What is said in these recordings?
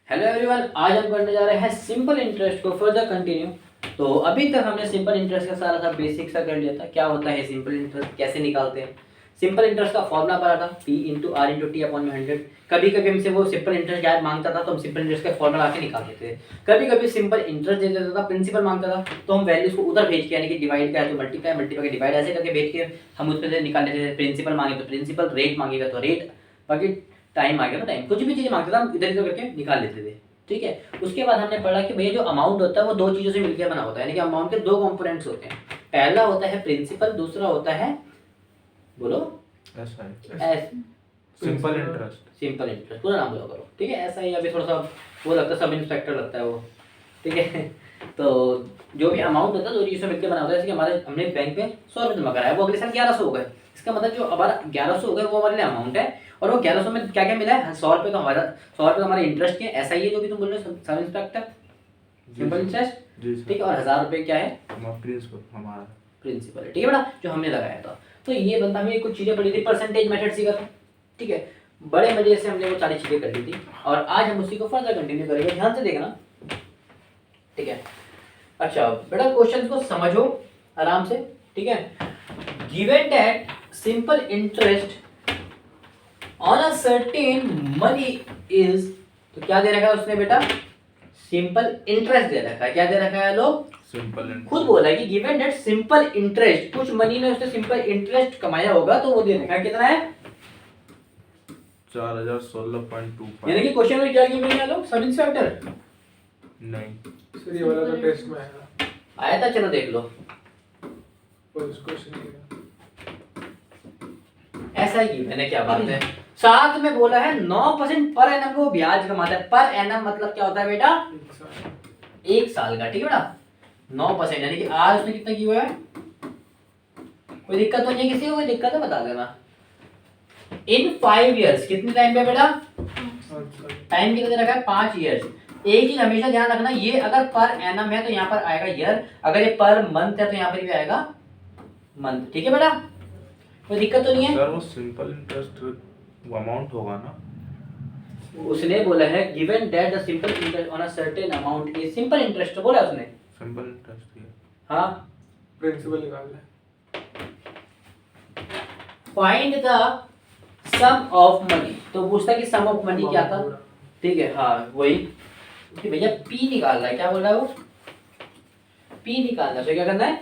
Hello everyone, आज हम करने जा रहे हैं सिंपल इंटरेस्ट को फर्दर कंटिन्यू। तो अभी तक हमने सिंपल इंटरेस्ट का सारा बेसिक सा कर लिया था। क्या होता है सिंपल इंटरेस्ट, कैसे निकालते हैं। सिंपल इंटरेस्ट का फॉर्मूला पड़ा था P into R into T upon में 100। कभी कभी हमसे वो सिंपल इंटरेस्ट गैप मांगता था तो हम सिंपल इंटरेस्ट का फॉर्मूला आके निकाल देते थे। कभी कभी सिंपल इंटरेस्ट दे देता था, प्रिंसिपल मांगता था तो हम वैल्यूज को उधर भेज के, यानी कि डिवाइड का है तो मल्टीप्लाई, मल्टीप्लाई का डिवाइड, ऐसे करके भेज के हम उस पर निकाल लेते थे। प्रिंसिपल मांगे तो प्रिंसिपल, रेट मांगेगा तो रेट, बाकी टाइम मांगेगा तो टाइम, कुछ भी चीज़ मांगता था हम इधर उधर करके निकाल लेते थे। ठीक है। उसके बाद हमने पढ़ा कि भैया जो अमाउंट होता है वो दो चीज़ों से मिलकर बना होता है, यानी कि अमाउंट के दो कंपोनेंट्स होते हैं। पहला होता है प्रिंसिपल, दूसरा होता है, बोलो, सिंपल इंटरेस्ट। सिंपल इंटरेस्ट, पूरा नाम बोला करो। ठीक है। ऐसा ही अभी थोड़ा सा वो लगता है, सब इंस्पेक्टर लगता है वो। ठीक है। तो जो भी अमाउंट होता है दो चीज़ों से मिलकर बना होता है। जैसे कि हमारे हमने बैंक में 100 रुपये जमा कराया, वो अगले साल 1100 हो गए। इसका मतलब जो हमारा 1100 हो गए वो हमारे लिए अमाउंट है। और वो 1100 में क्या क्या मिला है, 100 रुपये तो हमारा, 100 रुपये तो हमारे इंटरेस्ट के, ऐसा ही है जो भी तुम बोल रहे हो, सब इंस्पेक्टर, सिंपल इंटरेस्ट। ठीक है। और 1000 रुपये क्या है, हमारा प्रिंसिपल है। ठीक है बेटा, जो हमने लगाया था। तो ये बंदा हमें कुछ चीज़ें पढ़ी थी, परसेंटेज मेथड सीखा था। ठीक है। बड़े मजे से हमने वो सारी चीज़ें कर ली थी और आज हम उसी को फर्दर कंटिन्यू करेंगे। ध्यान से देखना। ठीक है। अच्छा बेटा, क्वेश्चन को समझो आराम से। ठीक है। Given that simple interest on a certain money is, तो क्या दे रखा है उसने बेटा, सिंपल इंटरेस्ट दे रखा है। क्या दे रखा है लोग, सिंपल इंटरेस्ट। खुद बोला है कि गिवन दैट सिंपल इंटरेस्ट, कुछ मनी में उसने सिंपल इंटरेस्ट कमाया होगा तो वो दे रखा है। कितना है, 4016.25। यानी कि क्वेश्चन में क्या गिवन है लोग, सब इंस्पेक्टर नहीं सर ये वाला तो टेस्ट में आया था, चलो देख लो। क्वेश्चन ऐसा ही गिवन है, क्या बात है। साथ में बोला है 9% पर एनम को ब्याज कमाता है। पर एनम मतलब क्या होता है बेटा, एक साल का। ठीक है बेटा, 9%, यानी कि आज उसने कितना किया हुआ है। कोई दिक्कत तो नहीं है किसी को, कोई दिक्कत है बता देना। इन 5 इयर्स, कितने टाइम पे बेटा, टाइम कितना दे रखा है, 5 इयर्स। एक चीज हमेशा ध्यान रखना, ये अगर पर एनम है तो यहाँ पर आएगा ईयर, अगर ये पर मंथ है तो यहाँ पर भी आएगा मंथ। ठीक है बेटा, कोई दिक्कत तो नहीं है। सर वो सिंपल इंटरेस्ट वो अमाउंट होगा ना। उसने बोला है given that the simple interest on a certain amount is, simple interest बोला उसने। सिंपल इंटरेस्ट है। हाँ, प्रिंसिपल निकाल ले। Find the sum of money, तो पूछता है कि सम ऑफ मनी क्या था। ठीक है, हाँ वही कि भैया पी निकालना है। क्या बोल रहा है वो, पी निकालना है। तो क्या करना है,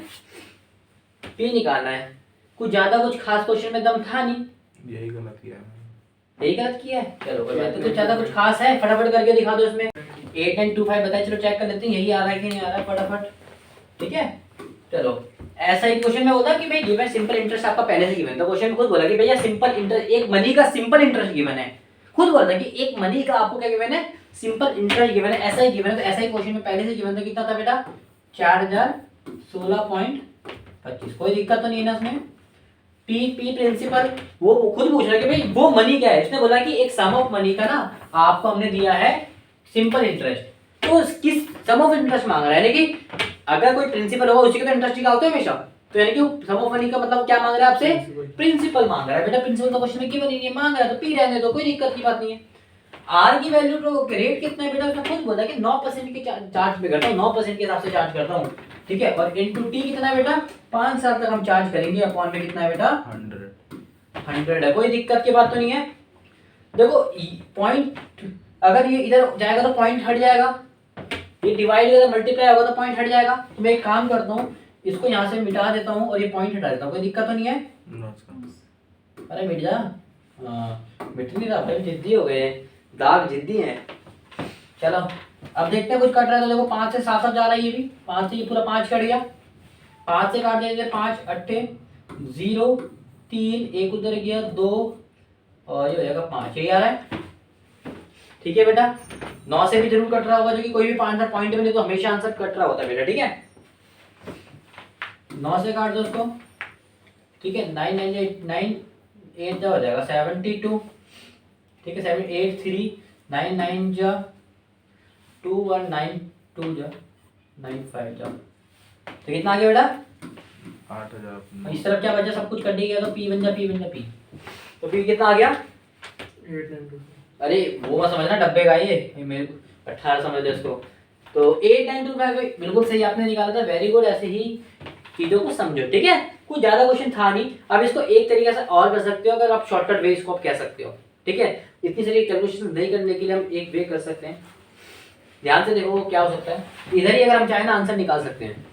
पी निकालना है। कुछ ज्यादा कुछ खास क्वेश्चन में दम था नहीं, यही गलत किया है। यही गलत किया है। चलो कोई बात नहीं, कुछ ज्यादा कुछ खास है, फटाफट करके दिखा दो इसमें। 8 9 2 5 बताइए, चलो चेक कर लेते हैं यही आ रहा है कि नहीं आ रहा है, फटाफट। ठीक है। चलो ऐसा ही क्वेश्चन में होता कि भाई गिवन सिंपल इंटरेस्ट आपका पहले से गिवन था। क्वेश्चन में खुद बोला कि भैया सिंपल इंटरेस्ट, एक मनी का सिंपल इंटरेस्ट गिवन है। खुद बोला था कि एक मनी का आपको क्या गिवन है, सिंपल इंटरेस्ट गिवन है। ऐसा ही गिवन है, तो ऐसा ही क्वेश्चन में पहले से गिवन था। कितना था बेटा, 4016.25। कोई दिक्कत तो नहीं है ना उसमें। पी पी प्रिंसिपल, वो खुद पूछ रहा है कि भाई वो मनी क्या है। इसने बोला कि एक सम ऑफ मनी का ना आपको हमने दिया है सिंपल इंटरेस्ट, तो किस सम ऑफ इंटरेस्ट मांग रहा है, यानी कि अगर कोई प्रिंसिपल होगा उसी का तो इंटरेस्ट निकालते हैं हमेशा। तो यानी कि सम ऑफ मनी का मतलब क्या मांग रहा है आपसे, प्रिंसिपल मांग रहा है। बेटा प्रिंसिपल का क्वेश्चन में गिवन ही नहीं है, मांग रहा है तो पी रहने दो, कोई दिक्कत की बात नहीं है। आर की वैल्यू तो रेट कितना है बेटा, उसने खुद बोला कि 9% के चार्ज पे करता हूँ, 9% के हिसाब से चार्ज करता हूँ। ठीक है। और इनटू टी कितना है बेटा, 5 साल तक हम चार्ज करेंगे। अपॉन में कितना है बेटा, 100 है। कोई दिक्कत की बात तो नहीं है। देखो पॉइंट, अगर ये इधर जाएगा तो पॉइंट हट जाएगा, ये डिवाइड होगा मल्टीप्लाई होगा तो पॉइंट हट जाएगा। तो मैं एक काम करता हूँ, इसको यहाँ से मिटा देता हूँ और ये पॉइंट हटा देता हूँ। कोई दिक्कत तो नहीं है। अरे मिट जा, मिट नहीं रहा भाई, जिद्दी हो गए, दाग जिद्दी है। चलो अब देखते हैं कुछ कट रहा है तो देखो 5 से 7 जा रहा है, ये भी 5 से, ये पूरा 5 कट गया। 5 से काट देंगे, 5 अट्ठे 0 3, एक उधर गया 2 और ये हो जाएगा 5, यही आ रहा है। ठीक है बेटा, 9 से भी जरूर कट रहा होगा, जो कि कोई भी आंसर पॉइंट में नहीं तो हमेशा आंसर कट रहा होता है बेटा। ठीक है, 9 से काट दो उसको। ठीक है, 9 9 8 जा हो जाएगा 72। ठीक है, 7 8 3 9 9 जा 2 1 9 2 जा 9 5 जा। तो कितना आ गया बेटा, 8000। इस तरफ क्या बचा, सब कुछ कट ही गया तो पी बन जा, पी बन जा, पी। तो पी कितना आ गया, 8 9 2। अरे वो मत समझना डब्बे का, ये मेरे 18 समझ लो इसको। तो 8 9 2 5 बिल्कुल सही आपने निकाला था, वेरी गुड। ऐसे ही चीजों को समझो, ठीक है। कुछ ज्यादा क्वेश्चन था नहीं। अब इसको एक तरीके से और कर सकते हो, अगर आप शॉर्टकट वे इसको आप कह सकते हो, ठीक है। इतनी सारी कैलकुलेशन नहीं करने के लिए हम एक वे कर सकते हैं। ध्यान से देखो क्या हो सकता है। इधर ही अगर हम चाहें ना आंसर निकाल सकते हैं,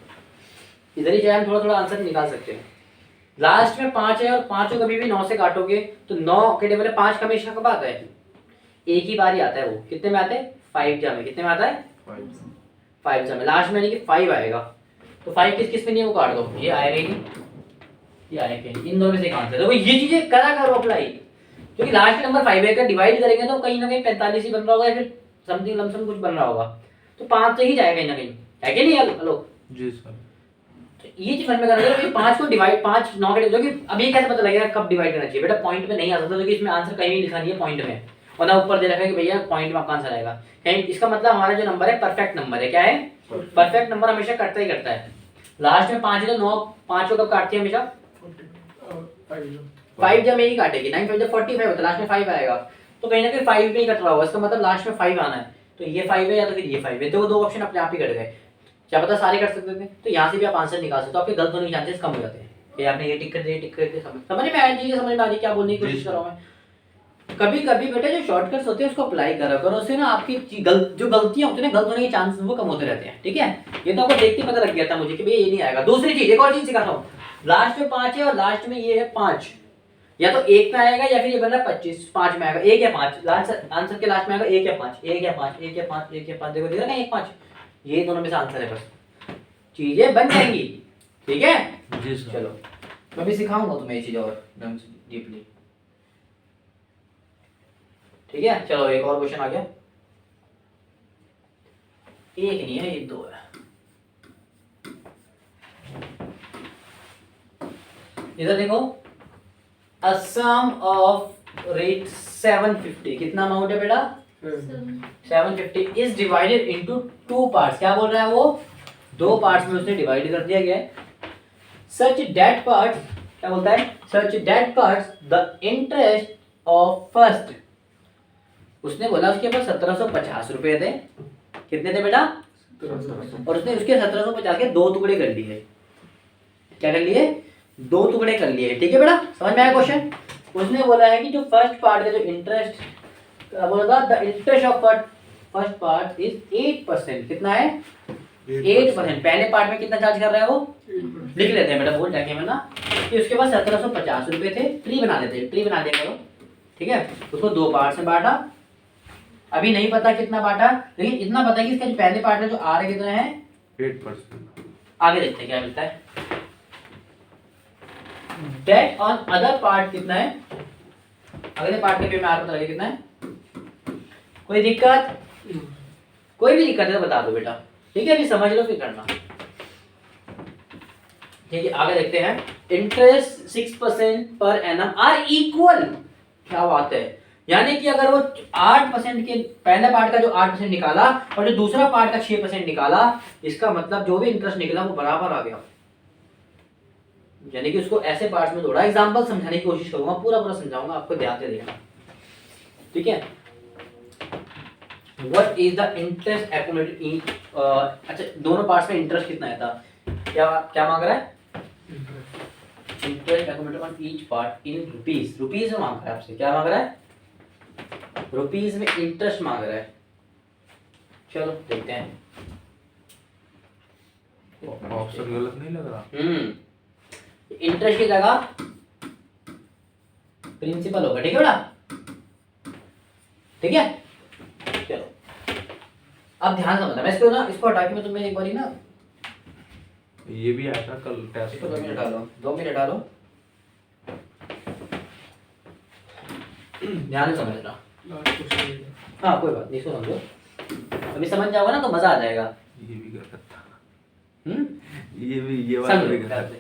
इधर ही चाहे हम थोड़ा थोड़ा आंसर निकाल सकते हैं। लास्ट में 5 है और 5 को कभी भी 9 से काटोगे तो 9 के टेबल 5 का हमेशा कब आता है? एक ही बार ही आता है। वो कितने में आता है? 5 जा में। कितने में आता है? 5 जा में। लास्ट में यानी कि 5 आएगा। तो 5 किस किस में नहीं है वो काट दो, ये आएगा ही नहीं, ये आएगा ही नहीं। इन दोनों में से एक आंसर। देखो ये चीजें करा करो अप्लाई, क्योंकि लास्ट नंबर 5 है, डिवाइड करेंगे तो कहीं ना कहीं 45 ही बन रहा होगा या फिर समथिंग लमसम कुछ बन रहा होगा। तो 5 से ही जाएगा कहीं ना कहीं, है कि नहीं? हेलो जी सर। ये चीज समझ में करना है। 5 को डिवाइड 5 9 के जो कि अब ये कैसे पता लगेगा कब डिवाइड करना चाहिए? बेटा पॉइंट में नहीं आ सकता, क्योंकि इसमें आंसर कहीं नहीं लिखा नहीं है पॉइंट में, और ना ऊपर दे रखा है कि भैया पॉइंट में आपका आंसर आएगा कहीं। इसका मतलब हमारा जो नंबर है परफेक्ट नंबर है। क्या है? परफेक्ट नंबर हमेशा कटता ही करता है। लास्ट में 5 है तो 9 5 को कब काटती है? हमेशा 5 जब में ही काटेगी। 9 5 जब 45 होता है, लास्ट में 5 आएगा। तो कहीं ना कहीं 5 में ही कट रहा होगा, इसका मतलब लास्ट में 5 आना है। तो ये 5 है या तो फिर ये 5 है, तो वो दो ऑप्शन अपने आप ही कट गए। क्या पता सारे कर सकते थे। तो यहाँ से भी आप आंसर निकाल सकते हो, आपके गलत होने के चांसेस कम हो जाते हैं। कि आपने ये टिक कर दिया, टिक कर दिया। समझ में आया? चीजें समझ में आ रही क्या बोलने की कोशिश कर रहा हूँ मैं। कभी कभी बेटा जो शॉर्टकट्स होते हैं उसको अप्लाई करा करो, उससे ना आपकी जो गलतियां होती है ना, गलत होने के चांसेस वो कम होते रहते हैं, ठीक है। ये तो आपको देख के पता लग गया था मुझे कि भैया ये नहीं आएगा। दूसरी चीज, एक और चीज सिखाता हूँ। लास्ट में 5 है और लास्ट में ये है 5, या तो 1 में आएगा या फिर ये बन रहा है 25 5 में आएगा। 1 या 5 आंसर के लास्ट में आएगा। 1 या 5 1 या 5 1 या 5 1 या 5। देखो दिख रहा है 1 5, ये दोनों में से आंसर है। बस चीजें बन जाएंगी, ठीक है। जी सर। चलो मैं भी सिखाऊंगा तुम्हें ये चीज और डीपली, ठीक है। चलो एक और क्वेश्चन आ गया। एक नहीं है, ये 2 है। इधर देखो, a sum of rate 750, कितना अमाउंट है बेटा? 750 is divided into 2 parts। क्या बोल रहा है वो? 2 पार्ट्स में उसने डिवाइड कर दिया गया है। Such that parts, क्या बोलता है? Such that parts the interest of first, उसने बोला उसके पास 1750 रुपए थे। कितने थे बेटा? 1750। और उसने उसके 1750 के 2 टुकड़े कर लिए। क्या कर लिए? 2 टुकड़े कर लिए, ठीक है बेटा। समझ में आया क्वेश्चन? उसने बोला है कि जो फर्स्ट पार्ट का जो इंटरेस्ट बोला था, the interest of first part is 8%। कितना है? 8%। पहले पार्ट में कितना चार्ज कर रहा है वो? लिख लेते हैं बेटा, बोल जाके मैं ना कि उसके पास 1750 रुपए थे। ट्री बना लेते हैं, ट्री बना दिया करो, ठीक है। उसको 2 पार्ट में बांटा। अभी नहीं पता कितना बांटा, लेकिन इतना पता है कि इसका जो पहले पार्ट है जो आ रहा कितना है? 8%। आगे देखते हैं क्या मिलता है। डेट ऑन अदर पार्ट कितना है? अगले पार्ट के पे में आर पता लगे कितना है? कोई दिक्कत? कोई भी दिक्कत है तो बता दो बेटा, ठीक है। अभी समझ लो फिर करना, ठीक है। आगे देखते हैं। Interest 6% per annum are equal. क्या बात है? यानी कि अगर वो 8% के पहले पार्ट का जो 8% निकाला और जो दूसरा पार्ट का 6% निकाला, इसका मतलब जो भी इंटरेस्ट निकला वो बराबर आ गया। यानी कि उसको ऐसे पार्ट्स में तोड़ा। एग्जांपल समझाने की कोशिश करूंगा, पूरा पूरा समझाऊंगा, आपको ध्यान से देखना, ठीक है। What is the interest accumulated in, अच्छा दोनों पार्ट्स में इंटरेस्ट कितना है था? क्या क्या मांग रहा है? Interest accumulated on each part in rupees. Rupees में मांग रहा है आपसे। क्या मांग रहा है? रुपीस में इंटरेस्ट मांग रहा है। चलो देखते हैं। ऑप्शन गलत नहीं लग रहा? इंटरेस्ट की जगह प्रिंसिपल होगा, ठीक है बेटा, ठीक है। चलो अब ध्यान से समझना। मैं इसको हटा के मैं तुम्हें एक बारी ना, ये भी आया था कल टेस्ट इसको 2 मिनट डालो, 2 मिनट डालो, ध्यान से समझना। हाँ कोई बात नहीं, इसको समझो। अभी समझ जाओगे ना तो मजा आ जाएगा। ये भी गलत था। ये वाला भी गलत था।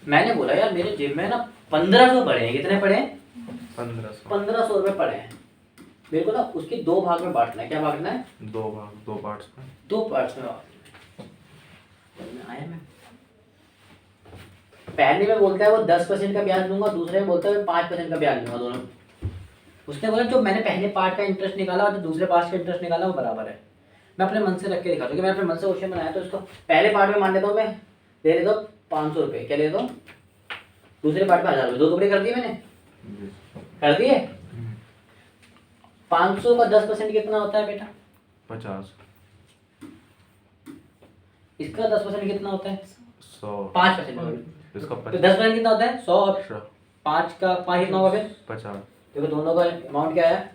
मैंने बोला यार मेरे जिम में ना 1500 पड़े हैं। कितने पड़े हैं? 1500 रुपए पड़े हैं। मेरे को ना उसके 2 भाग में बांटना है। क्या बांटना है? 2 भाग 2 पार्ट्स में। 2 पार्ट्स में आया मैं। पहले में बोलता है वो 10% का ब्याज दूंगा, दूसरे में बोलता है मैं 5% का ब्याज दूंगा, दोनों। उसने बोला जो मैंने पहले पार्ट का इंटरेस्ट निकाला और जो दूसरे पार्ट का इंटरेस्ट निकाला वो बराबर है। मैं अपने मन से रख के दिखाता हूँ कि मैंने अपने मन से क्वेश्चन बनाया, तो इसको पहले पार्ट में मान लेता हूँ मैं, ले लेता हूँ 500 रुपये, क्या ले लेता हूँ, दूसरे पार्ट में 1000 रुपये, 2 टुकड़े कर दिए मैंने, जी कर दिए। 500 का 10% कितना होता है बेटा, 50 इसका 10% कितना होता है, 100 5%। इसका तो 10% कितना होता है 100, और 5 का 5 कितना होगा फिर, 50। देखो दोनों का अमाउंट क्या है,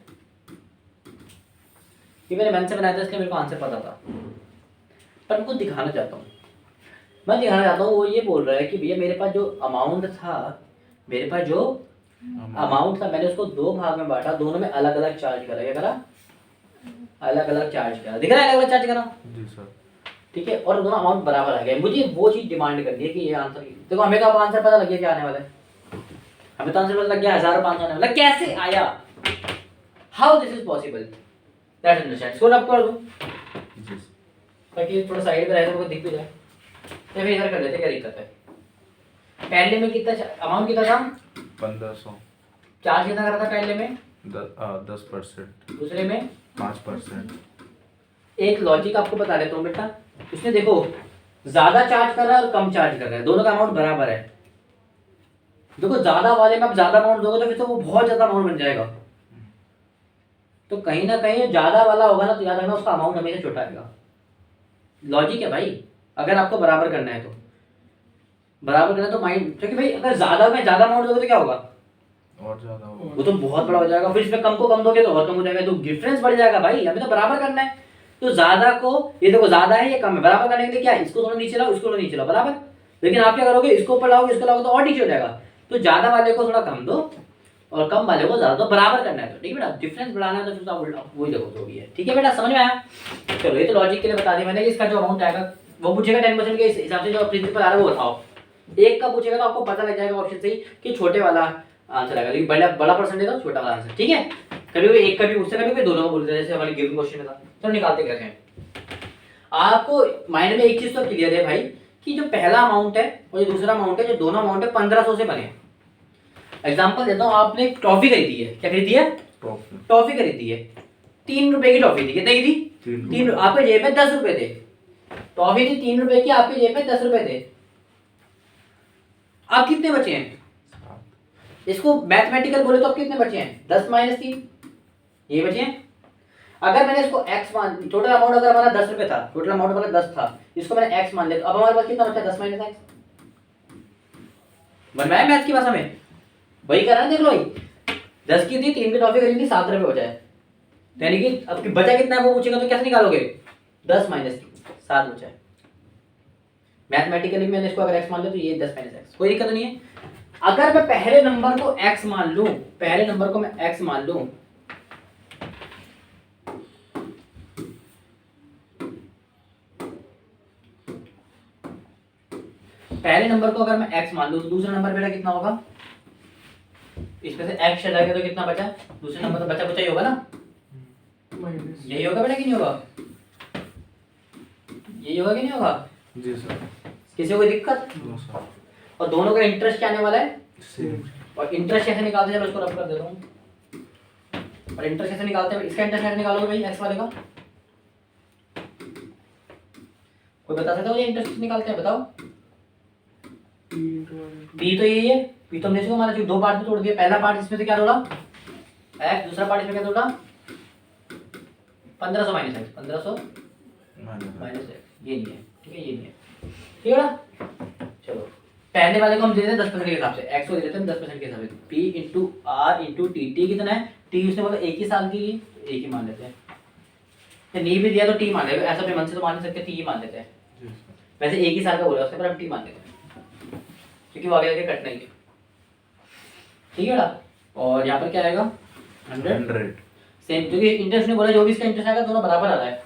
ये मैंने मन से बनाया था इसलिए मेरे को आंसर पता था, पर मैं कुछ दिखाना चाहता हूँ। मैं दिखाना चाहता हूँ वो ये बोल रहा है कि भैया मेरे पास जो अमाउंट था, मेरे पास जो अमाउंट था, मैंने उसको 2 भाग में बांटा, दोनों में अलग अलग चार्ज करा, क्या करा, अलग अलग चार्ज करा, दिख रहा है अलग अलग चार्ज करा, जी सर। ठीक है, और दोनों अमाउंट बराबर आ गए। मुझे वो चीज डिमांड करनी है कि ये आंसर, देखो हमें तो अब आंसर पता लग गया क्या आने वाला है, हमें तो आंसर पता लग गया 1500 आने वाला, कैसे आया, how this is possible, that understand. इसको रब कर दूं जी सर। ताकि थोड़ा साइड पे रहे तो दिख भी जाए, या फिर इधर कर देते, क्या दिक्कत है। पहले में कितना अमाउंट कितना था, 1500। चार्ज कितना करा था पहले में, 10%। दूसरे में 5%। एक लॉजिक आपको बता देता हूँ बेटा, उसने देखो ज्यादा चार्ज कर रहा है और कम चार्ज कर रहा है, दोनों का अमाउंट बराबर है। देखो ज्यादा वाले में आप ज्यादा अमाउंट दोगे तो फिर तो वो बहुत ज्यादा अमाउंट बन जाएगा, तो कहीं ना कहीं ज्यादा वाला होगा ना, तो याद रखना उसका अमाउंट हमेशा छोटा आएगा। लॉजिक है भाई, अगर आपको बराबर करना है तो बराबर करना है तो माइंड, क्योंकि भाई अगर ज्यादा में ज्यादा अमाउंट दोगे तो क्या होगा, और ज्यादा होगा। वो तो बहुत बड़ा हो जाएगा, फिर इसमें कम को कम दोगे तो और कम हो जाएगा, तो डिफरेंस बढ़ जाएगा भाई, हमें तो बराबर करना है। तो ज्यादा को, ये देखो ज्यादा है ये कम है, बराबर करने के लिए क्या है, इसको थोड़ा नीचे लाओ, इसको थोड़ा नीचे लाओ, बराबर। लेकिन आप क्या करोगे, इसको ऊपर लाओगे, इसको लाओगे तो और नीचे हो जाएगा, तो ज्यादा वाले को थोड़ा कम दो और कम वाले को ज्यादा दो, बराबर करना है। तो ठीक है बेटा, डिफरेंस बढ़ाना है तो फिर उल्टा वही देखो जो भी है, ठीक है बेटा, समझ में आया। चलो ये तो लॉजिक के लिए बता दिया मैंने कि इसका जो अमाउंट आएगा वो पूछेगा 10% के हिसाब से, जो प्रिंसिपल आ रहा है वो बताओ। एक का पूछेगा तो आपको पता लग जाएगा ऑप्शन से ही कि छोटे वाला आंसर आएगा, लेकिन बड़ा परसेंटेज तो छोटा वाला आंसर, ठीक है। कभी कभी एक का भी पूछते, कभी कभी दोनों का बोलते हैं, जैसे हमारे गिवन क्वेश्चन में था। चलो निकालते कैसे हैं, आपको माइंड में एक चीज तो क्लियर है भाई कि जो पहला अमाउंट है और जो दूसरा अमाउंट है, जो दोनों अमाउंट है 1500 से बने। एग्जांपल देता हूँ, आपने एक टॉफी खरीदी है, क्या खरीदी है, टॉफी खरीदी है, 3 रुपए की टॉफी थी, कितने की थी, 3, आपके जेब में 10 रुपए थे, टॉफी थी 3 रुपए की, आपके जेब में 10 रुपए थे। अब कितने बचे हैं, इसको मैथमेटिकल बोले तो अब कितने बचे हैं, 10 - 3 ये बचे हैं। अगर मैंने इसको x मान, टोटल अमाउंट अगर हमारा 10 रुपए था, टोटल अमाउंट हमारा 10 था, इसको मैंने x मान लिया, तो अब हमारे पास कितना बचा, 10 - x। बनवाया मैथ की भाषा में, वही कर रहा है, देख लो भाई, 10 की थी, 3 की टॉफी खरीदी, 7 रुपए बचा है, यानी कि अब बचा कितना है वो पूछेगा तो कैसे निकालोगे, 10 - 7 बचा है। मैथमेटिकली मैंने इसको अगर x मान लिया तो ये 10 - x, कोई दिक्कत नहीं है। अगर मैं पहले नंबर को x मान लूं, पहले नंबर को मैं x मान लूं, पहले नंबर को अगर मैं x मान लूं, तो दूसरा नंबर बेटा कितना होगा, इसमें से x चला गया तो कितना बचा, दूसरा नंबर तो बचा कुछ ही होगा ना, यही होगा बेटा कि नहीं होगा, यही होगा कि नहीं होगा जी सर। किसी को कोई दिक्कत, और दोनों का इंटरेस्ट क्या आने वाला है, और इंटरेस्ट कैसे निकालते हैं, उसको रब कर देता हूँ। और इंटरेस्ट कैसे निकालते हैं, इसका इंटरेस्ट कैसे निकालोगे भाई, x वाले का, कोई बता सकता है मुझे इंटरेस्ट निकालते हैं, बताओ। p तो यही है, p तो हमने इसको हमारा जो 2 पार्ट में तोड़ दिया, पहला पार्ट इसमें से क्या तोड़ा x, दूसरा पार्ट इसमें क्या तोड़ा 1500 - x, 1500 - x, ये नहीं है, ठीक है, ये नहीं है, ठीक है ना। चलो पहले वाले को हम दे देते हैं 10% के हिसाब से, x को दे देते हैं 10% के हिसाब से, p × r × t, t कितना है, t उसने बोला 1 ही साल की, 1 ही मान लेते हैं, या नहीं भी दिया तो t मान लेते हैं, ऐसा अपने मन से तो मान नहीं सकते, t ही मान लेते हैं, वैसे 1 ही साल का बोला उसने, पर हम t मान लेते हैं क्योंकि वो आगे आगे कट नहीं है, ठीक है ना। और यहाँ पर क्या आएगा 100 सेम, क्योंकि इंटरेस्ट ने बोला जो भी इसका इंटरेस्ट आएगा दोनों बराबर आ रहा है,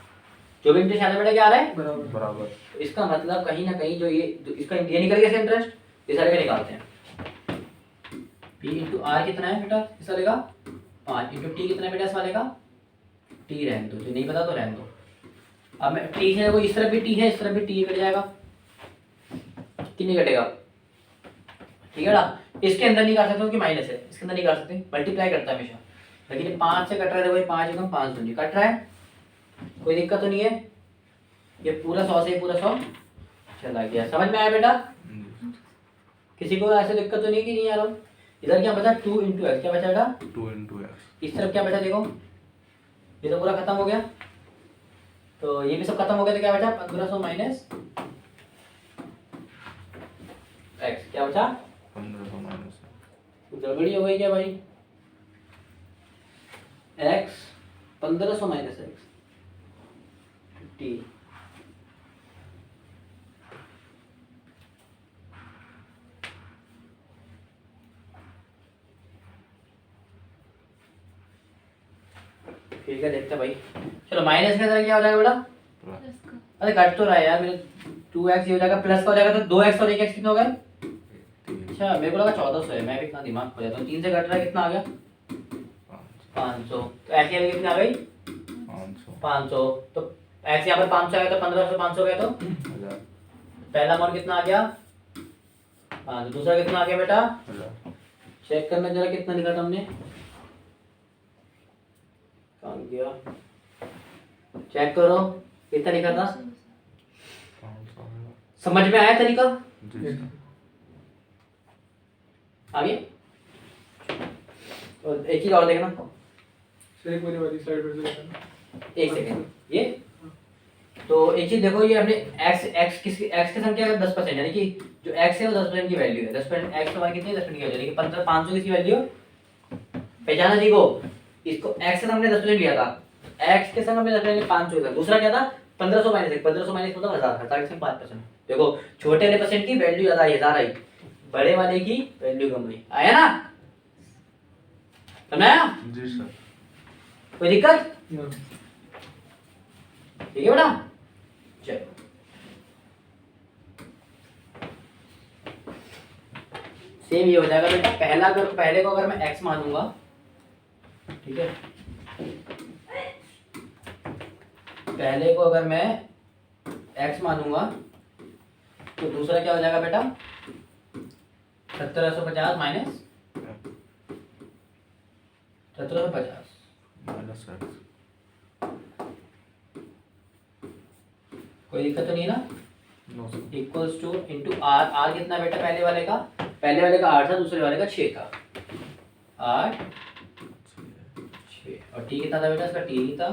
जो भी इंटरेस्ट आने बेटा क्या आ रहा है बराबर। तो इसका मतलब कहीं ना कहीं जो ये इसका ये निकल गया इंटरेस्ट, इस सारे का निकालते हैं। p × r कितना है बेटा इस वाले का, 5 × t कितना है बेटा इस वाले का, t रहने दो, जो नहीं पता तो रहने दो। अब मैं t है, वो इस तरफ भी t है, इस तरफ भी t कट जाएगा, कितनी कटेगा, ठीक है ना। इसके अंदर नहीं कर सकते क्योंकि माइनस है, इसके अंदर नहीं कर सकते, मल्टीप्लाई करता है हमेशा, लेकिन 5 से कट रहा है, देखो 5 × 5 दूनी कट रहा है, कोई दिक्कत तो नहीं है? ये पूरा 100 से पूरा 100 चला गया। समझ में आया बेटा? किसी को ऐसे दिक्कत तो नहीं कि नहीं आ रहा? इधर क्या बचा 2 इंटू एक्स, क्या बचा बेटा 2 into x। इस तरफ क्या बचा देखो, ये तो पूरा खत्म हो गया, तो ये भी सब खत्म हो गया, तो क्या बचा 1500 माइनस एक्स, क्या बचा 1500 minus गड़बड़ी हो गई क्या भाई? एक्स 1500 माइनस एक्स 50 ठीक है, देखते हैं भाई। चलो माइनस का तरह क्या हो जाएगा बेटा? plus अरे कट तो रहा है यार मेरे, 2x ये हो जाएगा, प्लस का हो जाएगा तो 2x और 1x कितना हो गया? 3 अच्छा मेरे को लगा 1400 है, मैं भी इतना दिमाग खो जाता हूँ। 3 से कट रहा है, कितना आ गया 500, तो ऐसी वाली कितनी आ गई 500 500, तो x यहाँ पर 500 आया तो 1500 500 गया, तो 1000 पहला अमाउंट कितना आ गया 500, दूसरा कितना आ गया बेटा? 1000 चेक करना जरा कितना लिखा था हमने, कहाँ गया, चेक करो कितना लिखा था, 500 समझ में आया तरीका? जी सर। आगे और एक चीज और देखना, सर एक मेरी वाली स्लाइड फिर से दिखाना। एक सेकंड, ये तो एक चीज देखो, ये अपने x के संख्या का 10%, यानी कि जो x है वो 10% की वैल्यू है, 10% x हमारी कितनी 10% की वैल्यू, यानी कि 500 किसकी वैल्यू पहचाना जी को, इसको x से हमने 10% लिया था, x के संग हमने 10% 500 था, दूसरा क्या था 1500 माइनस 1500 माइनस मतलब 1000 के संग 5%। देखो छोटे वाले परसेंट की वैल्यू ज्यादा आई, 1000 आई, बड़े वाले की वैल्यू कम आई, आया ना? समझ आया? जी सर। कोई दिक्कत? हाँ। ठीक है बेटा, चलो सेम ये हो जाएगा बेटा, पहले को अगर मैं x मानूंगा, ठीक है, पहले को अगर मैं x मानूंगा तो दूसरा क्या हो जाएगा बेटा 1750 माइनस 1750, minus x कोई दिक्कत तो नहीं है ना? No sir. Equals to into R, R कितना बेटा पहले वाले का 8 था, दूसरे वाले का 6 था, 8 6, और टी कितना था बेटा इसका, टी नहीं था,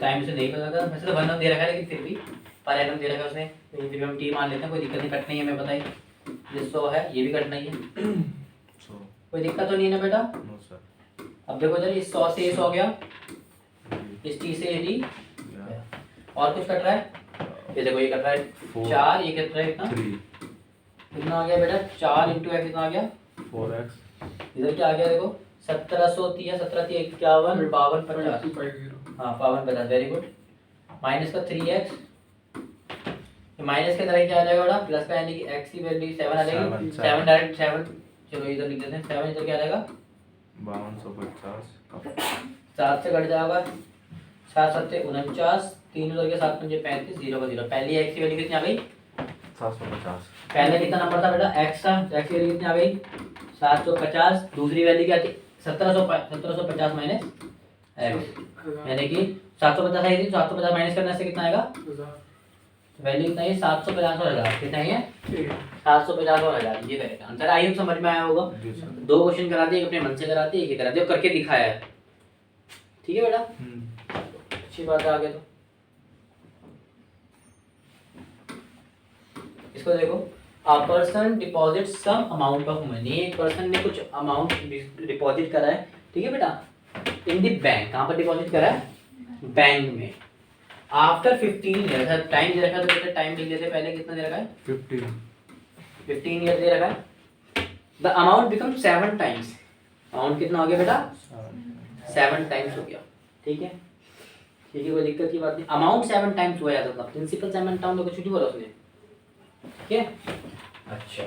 टाइम से नहीं पता था, वैसे तो 1 दे रखा है लेकिन फिर भी पर एटम दे रखा है उसने, तो फिर भी हम टी मान लेते हैं, कोई दिक्कत नहीं, कटना ही है, हमें बताइए ये 100 है, ये भी कटना ही है, सो कोई दिक्कत तो नहीं है ना बेटा? No sir. अब देखो जरा इस 100 से ये 100 गया, जी इस टी से ये टी, या और कुछ कट रहा है, ये देखो ये कट रहा है 4 4, ये कट रहा है कितना 3 कितना आ गया बेटा 4 इंटू एक्स कितना आ गया, 4x इधर क्या आ गया देखो 1730 17 51 52 50, 5250। हाँ 52 50, वेरी गुड, माइनस का 3x, माइनस के तरह क्या आ जाएगा बेटा प्लस का, यानी कि x की वैल्यू 7 आ जाएगी, 7 डायरेक्ट 7, चलो इधर लिख देते हैं 7, इधर क्या आ जाएगा 5250 7 से कट जाएगा, 7 7 49, 3 उधर के 7 5 35, 0 का 0, पहली x की वैल्यू कितनी आ गई, 750 पहले कितना नंबर था बेटा x था, x की वैल्यू कितनी आ गई 750, दूसरी वैल्यू क्या थी 1750 माइनस x, यानी कि 750 आई थी, 750 माइनस करने से कितना आएगा, वैल्यू कितना है 750 और 1000, कितना है 750 और 1000, ये करेक्ट आंसर। आई होप समझ में आया होगा। जी सर। 2 क्वेश्चन करा दिए, एक अपने मन से करा दिए, एक ही करा दिए, और करके दिखाया है, ठीक है बेटा, अच्छी बात है। आगे तो इसको देखो, a person deposit some amount of money, एक पर्सन ने कुछ अमाउंट डिपॉजिट करा है, ठीक है बेटा, इन द बैंक, कहाँ पर डिपॉजिट करा है, बैंक में, आफ्टर 15 ईयर, टाइम दे रखा है तो बेटा टाइम लिख लेते, पहले कितना दे रखा है 15 ईयर दे रखा है, the amount become 7 times, amount कितना हो गया बेटा 7 टाइम्स हो गया, ठीक है, ठीक है, कोई दिक्कत की बात नहीं, अमाउंट 7 टाइम्स हुआ जाता था, प्रिंसिपल 7 टाइम तो कुछ नहीं बोला उसने, ठीक है। अच्छा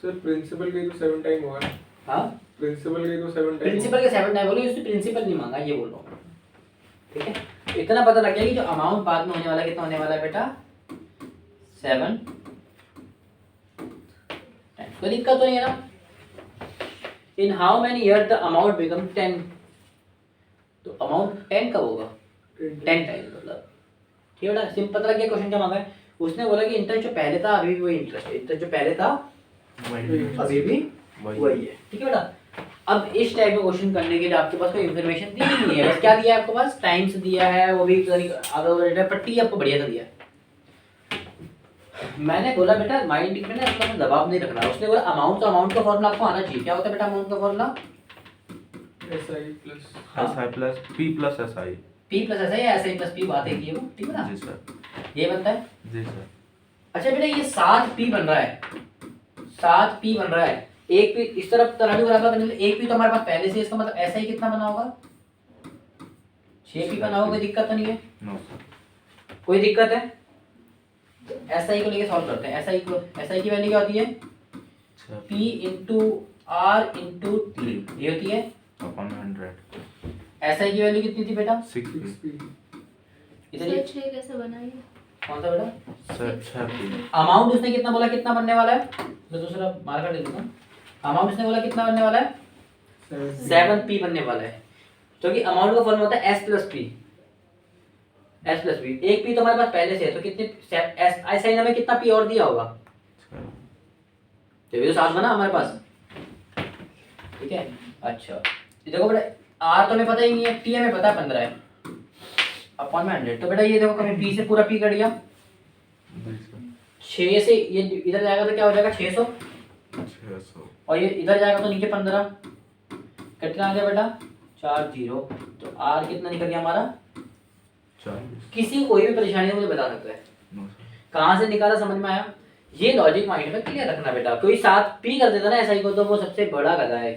सर प्रिंसिपल के तो 7 टाइम हुआ है, हाँ, प्रिंसिपल के तो 7 टाइम प्रिंसिपल के 7 टाइम बोले, उसने प्रिंसिपल नहीं मांगा, ये बोल रहा हूँ, ठीक है, इतना पता लग गया कि जो अमाउंट बाद में होने वाला है, कितना होने वाला है बेटा 7 टाइम्स, कोई दिक्कत तो नहीं है ना? In how many year the amount become 10, तो अमाउंट 10 कब होगा? 10 टाइम मतलब। ठीक है बेटा, सिंपल पता लग गया क्वेश्चन क्या मांगा है। उसने बोला कि इंटरेस्ट जो पहले था अभी भी वही इंटरेस्ट है, इंटरेस्ट जो पहले था वही अभी भी वही है। ठीक है बेटा, अब इस टाइप का क्वेश्चन करने के लिए आपके पास कोई इन्फॉर्मेशन दी नहीं है, बस क्या दिया है आपके पास, टाइम्स दिया है, वो भी अगर पट्टी आपको बढ़िया सा दिया है। मैंने बोला बेटा माइंड में ना इसका दबाव नहीं रखना। उसने बोला अमाउंट, तो अमाउंट का फॉर्मूला आपको आना चाहिए। क्या होता है बेटा अमाउंट का formula? SI plus SI plus P plus SI। P plus SI या SI प्लस P बात है कि वो, ठीक है ना? जी सर। ये बनता है। जी सर। अच्छा बेटा ये 7P बन रहा है, 7P बन रहा है। एक P इस तरफ तरह भी बराबर करने के लिए एक P तो हमारे पास पहले से, इसका मतलब SI कितना बना होगा? 6P बना होगा। कोई दिक्कत तो नहीं है? No sir. कोई दिक्कत है? तो SI को लेके सॉल्व करते हैं। SI की वैल्यू क्या होती है? P into R into T, ये होती है अपॉन 100। SI की वैल्यू कितनी थी बेटा? 6P। इधर ये 6 कैसे बनाइए? कौन सा बेटा? Sir 6P। अमाउंट उसने कितना बोला, कितना बनने वाला है? मैं दूसरा मार्कर ले लूंगा। अमाउंट उसने बोला कितना बनने वाला है? 7P बनने वाला है, क्योंकि अमाउंट का फॉर्मूला होता है S plus P। S plus P, एक P तो हमारे पास पहले से है, तो कितने SI ने हमें कितना P और दिया होगा? तो ये तो 7 बना हमारे पास। ठीक है, अच्छा ये देखो बेटा R तो हमें पता ही नहीं है, T हमें पता है 15 है अपॉन में 100। तो बेटा ये देखो कभी P से पूरा P कट गया, जी सर। 6 से ये इधर जाएगा तो क्या हो जाएगा 600, 600। और ये इधर जाएगा तो नीचे 15, कितना आ गया बेटा 40। तो R कितना निकल गया हमारा? 40। किसी को कोई भी परेशानी है मुझे बता सकता है। No sir. कहाँ से निकाला समझ में आया? ये लॉजिक माइंड में क्लियर रखना बेटा। कोई 7P कर देता ना SI को तो वो सबसे बड़ा गधा है।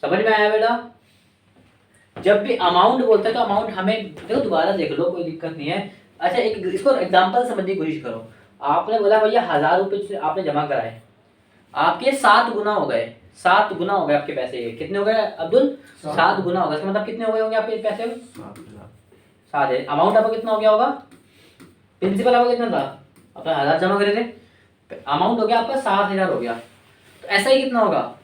समझ में आया बेटा? जब भी अमाउंट बोलते हैं तो अमाउंट हमें देखो दोबारा देख लो, कोई दिक्कत नहीं है। अच्छा एक इसको एग्जांपल समझने की कोशिश करो। आपने बोला भैया 1000 रुपये आपने जमा कराए, आपके 7 गुना हो गए, 7 गुना हो गए आपके पैसे। कितने हो गए अब्दुल? 7 गुना हो गए। इसका मतलब कितने हो गए होंगे आपके पैसे? 7 है। अमाउंट आपका कितना हो गया होगा? प्रिंसिपल आपका कितना था? अपना 1000 जमा करे थे, अमाउंट हो गया आपका 7000 हो गया। तो ऐसा ही कितना होगा?